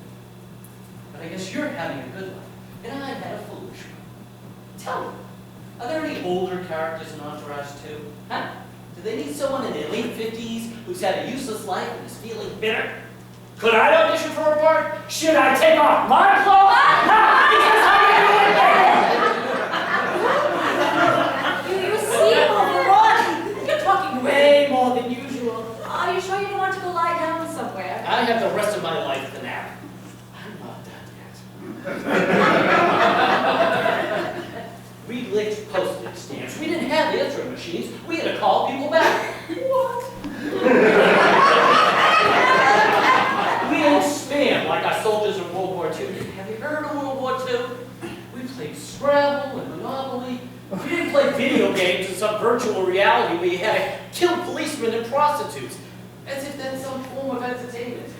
But I guess you're having a good life, and I had a foolish one. Tell me, are there any older characters in Entourage 2? Huh? Do they need someone in their late 50s who's had a useless life and is feeling bitter? Could I audition for a part? Should I take off my clothes? No, because I'm doing it. You seem overwrought. You're talking way more than usual. Are you sure you don't want to go lie down somewhere? I have the rest of my life to nap. I'm not done yet. We licked postage stamps. We didn't have answering machines. We had to call people back. What? We ate spam like our soldiers in World War II. Have you heard of World War II? We played Scrabble and Monopoly. We didn't play video games in some virtual reality where you had to kill policemen and prostitutes. As if that's some form of entertainment.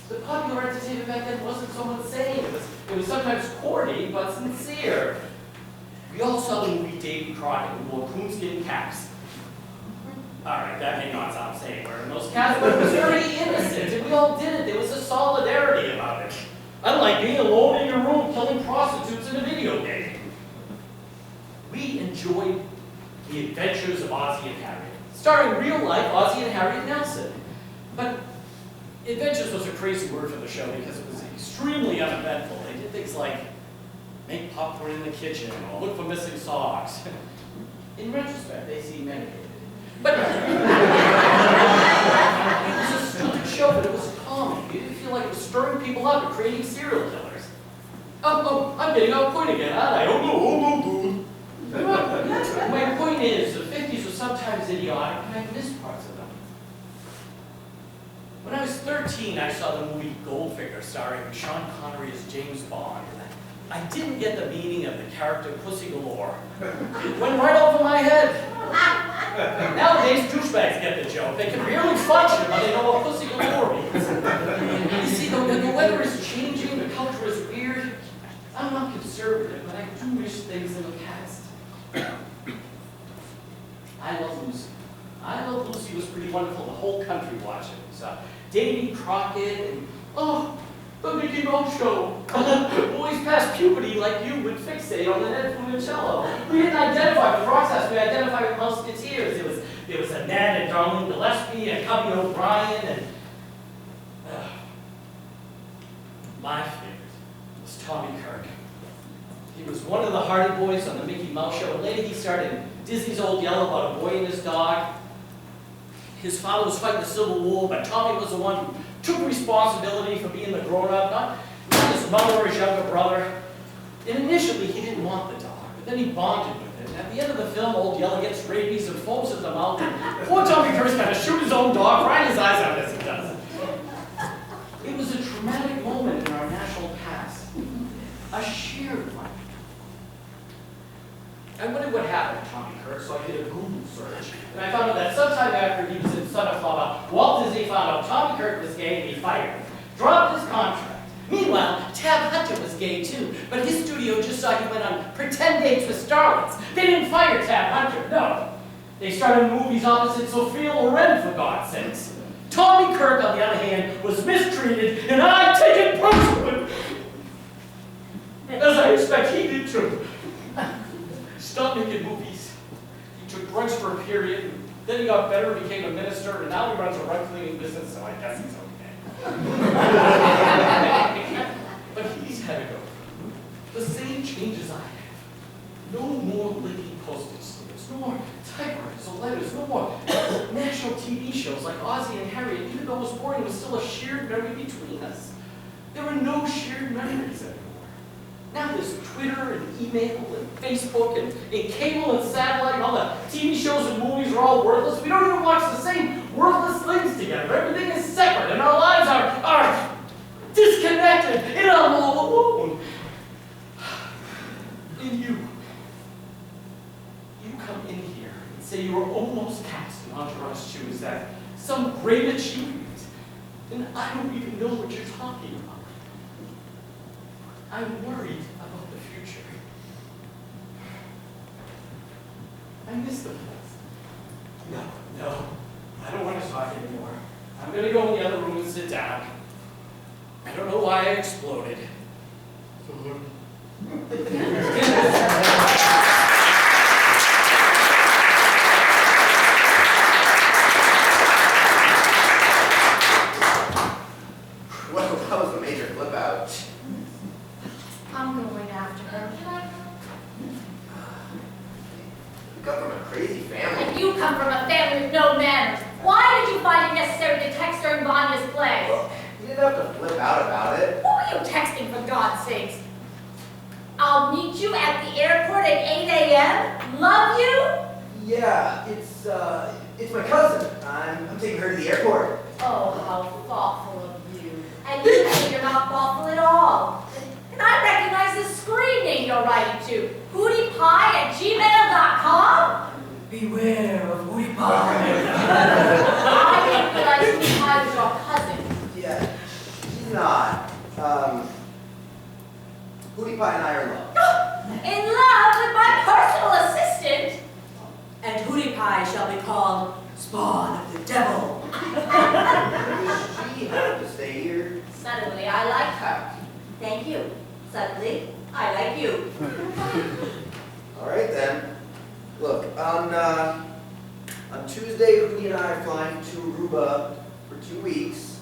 The popular entertainment back then wasn't so insane. It was sometimes corny, but sincere. We all saw the movie Davy Crockett and wore coonskin caps. Alright, that may not sound sane wearing those caps, but it was very innocent, and we all did it. There was a solidarity about it. Unlike being alone in your room killing prostitutes in a video game. We enjoyed The Adventures of Ozzie and Harriet, starring real-life Ozzie and Harriet Nelson. But adventures was a crazy word for the show because it was extremely uneventful. They did things like make popcorn in the kitchen or look for missing socks. In retrospect, they seem medicated. But it was a stupid show, but it was calming. You didn't feel like it was stirring people up and creating serial killers. Oh, I'm getting off point again, aren't I? Oh, my point is, the 50s were sometimes idiotic, and I missed parts of them. When I was 13, I saw the movie Goldfinger starring Sean Connery as James Bond. I didn't get the meaning of the character Pussy Galore. It went right over my head. Nowadays, douchebags get the joke. They can barely function, but they know what Pussy Galore means. You see, the weather is changing, the culture is weird. I'm not conservative, but I do wish things in the past. I Love Lucy. I Love Lucy was pretty wonderful. The whole country watched it. It was Davy Crockett and, the Mickey Mouse Show. Boys past puberty like you would fixate on the Ned Funicello. We didn't identify with Roxas, we identified with Musketeers. There was a Ned and Darlene Gillespie and Cubby O'Brien and... my favorite was Tommy Kirk. He was one of the Hardy Boys on the Mickey Mouse Show. And later he started in Disney's Old Yellow about a boy and his dog. His father was fighting the Civil War, but Tommy was the one who took responsibility for being the grown-up, not his mother or his younger brother. And initially, he didn't want the dog, but then he bonded with it. And at the end of the film, Old Yellow gets rabies and foams at the mouth. And poor Tommy Kirk's got to shoot his own dog, crying his eyes out as he does it. It was a traumatic moment in our national past, a shared one. I wondered what happened to Tommy Kirk, so I did a Google search. And I found out that sometime after he was in Sunflower, Walt Disney found out Tommy Kirk was gay and he fired him, dropped his contract. Meanwhile, Tab Hunter was gay too, but his studio just saw he went on pretend dates with starlets. They didn't fire Tab Hunter, no. They started movies opposite Sophia Loren, for God's sakes. Tommy Kirk, on the other hand, was mistreated, and I take it personally. As I expect he did too. Stopped making movies. He took drugs for a period, then he got better, became a minister, and now he runs a rug cleaning business, so I guess he's okay. But he's had to go through the same changes I have. No more licking postage stamps, no more typewriters or letters, no more national TV shows like Ozzie and Harriet. Even though it was boring, it was still a shared memory between us. There were no shared memories anymore. Now there's Twitter and email and Facebook and cable and satellite and all the TV shows and movies are all worthless. We don't even watch the same worthless things together. Everything is separate and our lives are disconnected and I'm all alone. you were almost cast in Entourage 2 as that some great achievement. And I don't even know what you're talking about. I'm worried about the future. I miss the place. No, I don't want to talk anymore. I'm going to go in the other room and sit down. I don't know why I exploded. Well, that was a major flip out. I'm going after her. You come from a crazy family. And you come from a family with no manners. Why did you find it necessary to text during Vanya's play? Well, you didn't have to flip out about it. Who are you texting, for God's sakes? I'll meet you at the airport at 8 a.m. Love you? Yeah, it's my cousin. I'm taking her to the airport. Oh, how thoughtful of you. And you think you're not thoughtful at all. And I recognize the screen name you're writing to. HootiePie@gmail.com? Beware of Hootie Pie. I didn't realize Hootie Pie was your cousin. Yeah, she's not. Hootie Pie and I are in love. In love with my personal assistant? And Hootie Pie shall be called Spawn of the Devil. Does she have to stay here? Suddenly, I like her. Thank you. Suddenly, I like you. All right then. Look, on Tuesday, Hootie and I are flying to Aruba for 2 weeks,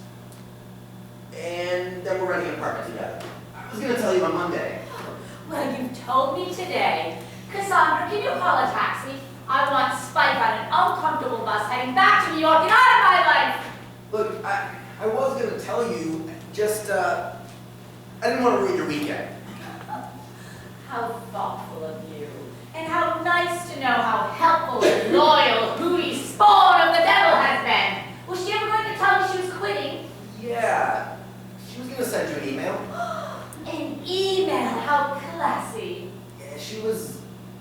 and then we're renting an apartment together. I was gonna tell you on Monday. Well, you've told me today. Cassandra, can you call a taxi? I want Spike on an uncomfortable bus heading back to New York and out of my life. Look, I was gonna tell you, just I didn't want to ruin your weekend. How thoughtful of you. And how nice to know how helpful and loyal Hootie Spawn of the Devil has been. Was she ever going to tell me she was quitting? Yeah, she was gonna send you an email. An email, how classy. Yeah, she was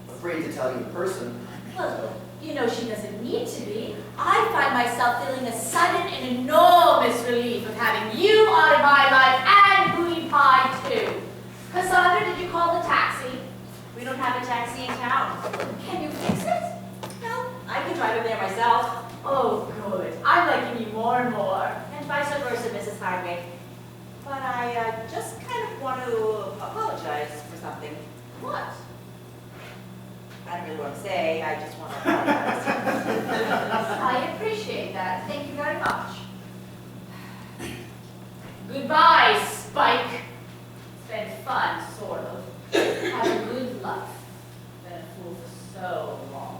afraid to tell you in person. Well, you know she doesn't need to be. I find myself feeling a sudden and enormous relief of having you out of my life and Hootie Pie too. Cassandra, did you call the taxi? We don't have a taxi in town. Can you fix it? No, I can drive him there myself. Oh, good. I'm liking you more and more. And vice versa, Mrs. Hardwick. But I just kind of want to apologize for something. What? I don't really want to say, I just want to apologize. I appreciate that. Thank you very much. Goodbye, Spike. It's been fun, sort of. Have a good life. Been a fool for so long.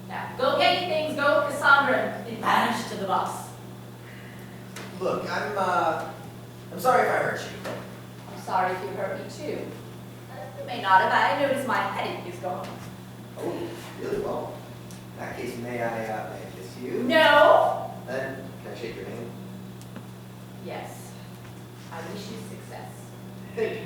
Now, go get your things, go with Cassandra and vanish to the bus. Look, I'm sorry if I hurt you. I'm sorry if you hurt me too. You may not have. I noticed my headache is gone. Oh, really? Well, in that case, may I kiss you? No. Then, can I shake your hand? Yes. I wish you success. Thank you.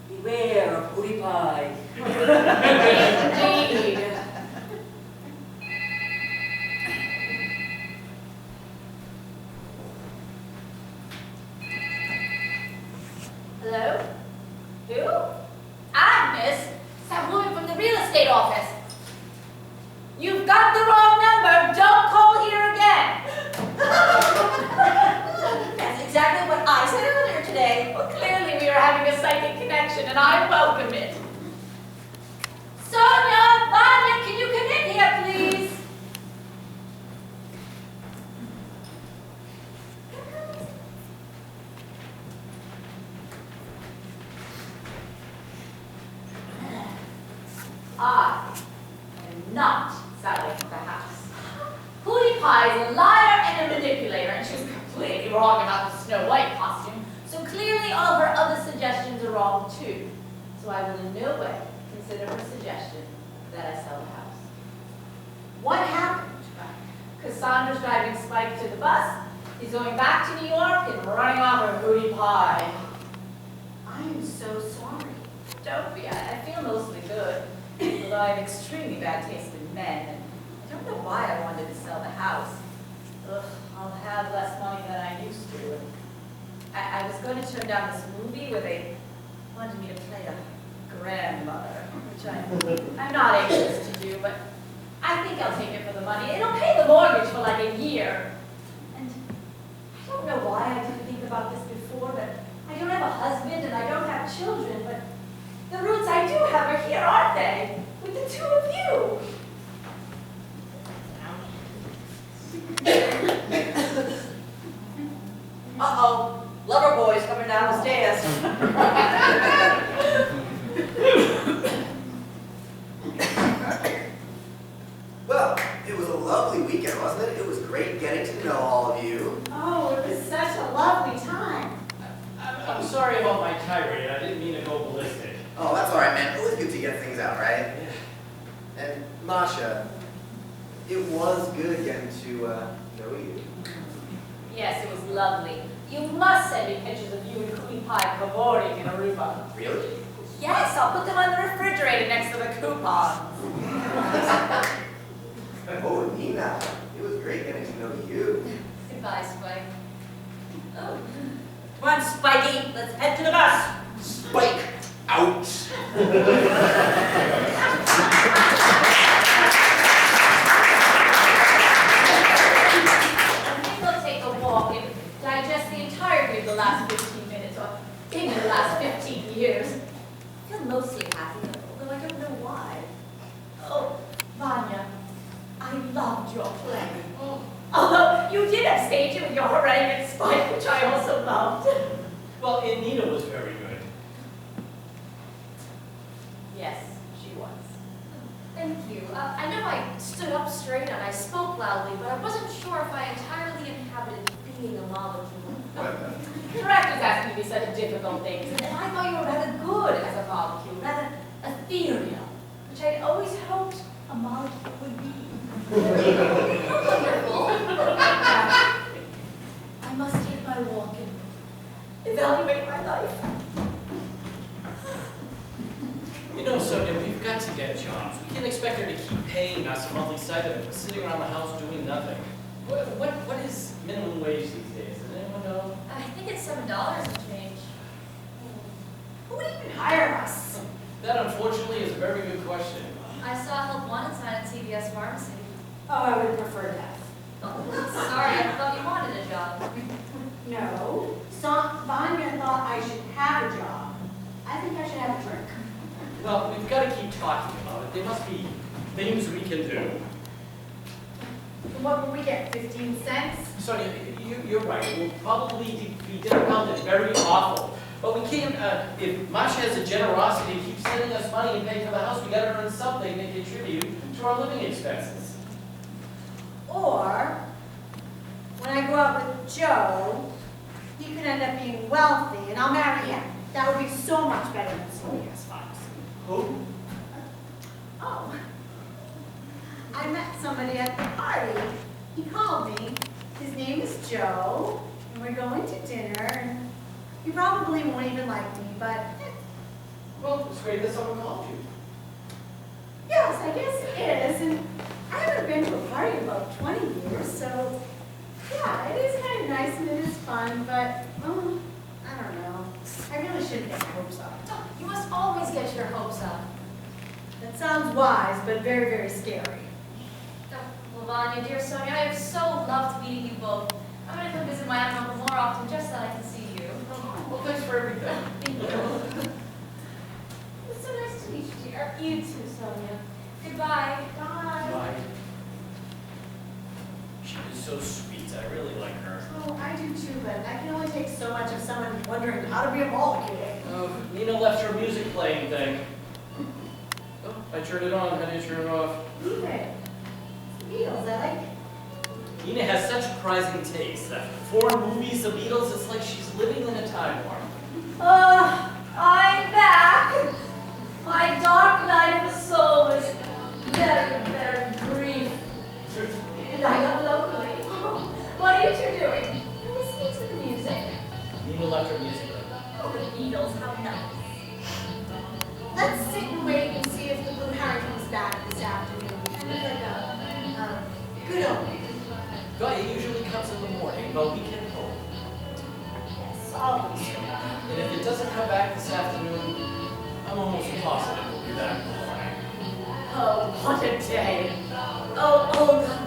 Beware of Hootie Pie. Indeed. Hello? Who? Agnes? It's that woman from the real estate office. You've got the wrong number. Don't call here again. That's exactly what I said earlier today. Well, clearly we are having a psychic connection, and I welcome it. Sonia, Vanya, can you come in here, please? I am not selling the house. Hootie Pie is a liar and a manipulator, and she was completely wrong about the Snow White costume. So clearly all her other suggestions are wrong too. So I will in no way consider her suggestion that I sell the house. What happened? Cassandra's driving Spike to the bus, He's going back to New York and running off a booty pie. I am so sorry. Don't be. I feel mostly good. Although I have extremely bad taste in men. And I don't know why I wanted to sell the house. Ugh, I'll have less money than I used to. And I was going to turn down this movie where they wanted me to play a grandmother, which I'm not anxious to do, but I think I'll take it for the money. It'll pay the mortgage for like a year. And I don't know why I didn't think about this before, but I don't have a husband and I don't have children, but the roots I do have are here, aren't they? With the two of you. Uh-oh, lover boy's coming down the stairs. Well, it was a lovely weekend, wasn't it? It was great getting to know all of you. Oh, it was such a lovely time. I'm sorry about my tirade. I didn't mean to go ballistic. Oh, that's all right, man. Always good to get things out, right? And Masha, it was good getting to know you. Yes, it was lovely. You must send me pictures of you and Cookie Pie cavorting in Aruba. Really? Yes, I'll put them on the refrigerator next to the coupons. Oh, Nina, it was great getting to know you. Goodbye, Spike. Oh. Come on, Spikey, let's head to the bus. Spike out. I think I'll take a walk and digest the entirety of the last 15 minutes, or maybe the last 15 years. I feel mostly happy, although I don't know why. Oh, Vanya, I loved your play. Although you did upstage it with your harangue and Spike, which I also loved. Well, and Nina was very good. Yes, she was. Thank you. I know I stood up straight and I spoke loudly, but I wasn't sure if I entirely inhabited being a molecule. The directors asked me to be such difficult things, and I thought you were rather good as a molecule, rather ethereal, which I'd always hoped a molecule would be. Wonderful. I must take my walk and evaluate my life. You know, Sonia, we've got to get jobs. We can't expect her to keep paying us a monthly stipend if we're sitting around the house doing nothing. What is minimum wage these days? Does anyone know? I think it's $7 and change. Who would even hire us? That, unfortunately, is a very good question. I saw a help wanted sign at CVS Pharmacy. Oh, I would prefer that. Oh, sorry, I thought you wanted a job. No. Vanya thought I should have a job. I think I should have a drink. Well, we've got to keep talking about it. There must be things we can do. What will we get, 15 cents? Sonia, you're right. It will probably be difficult and very awful. But we can't, if Masha has a generosity and keeps sending us money and paying for the house, we got to earn something to contribute to our living expenses. Or, when I go out with Joe, he could end up being wealthy and I'll marry him. That would be so much better than CVS Pharmacy. Who? Oh. I met somebody at the party. He called me. His name is Joe, and we're going to dinner, and he probably won't even like me, but Well, it's great that someone called you. yes, I guess it is. And I haven't been to a party in about 20 years, so yeah, it is kind of nice and it is fun, but I don't know. I really shouldn't get my hopes up. You must always get your hopes up. That sounds wise, but very, very scary. Well, Vanya, dear Sonia, I have so loved meeting you both. I'm going to come visit my aunt and uncle more often just so I can see you. Well, thanks for everything. Thank you. It's so nice to meet you, dear. You too, Sonia. Goodbye. Bye. Bye. She is so sweet. I really like her. Oh, I do too, but I can only take so much of someone wondering how to be a molecule. Oh, Nina left her music playing thing. Oh, I turned it on. How do you turn it off? Leave it. Beatles, I like it. Nina has such surprising taste. Foreign movies, the Beatles, it's like she's living in a time warp. I'm back. My dark night of the soul is very, very brief. And I am locally. What are you two doing? It usually comes in the morning, but we can hope. Yes, always. And if it doesn't come back this afternoon, I'm almost positive we'll be back in the morning. Oh, what a day. Oh, Olga,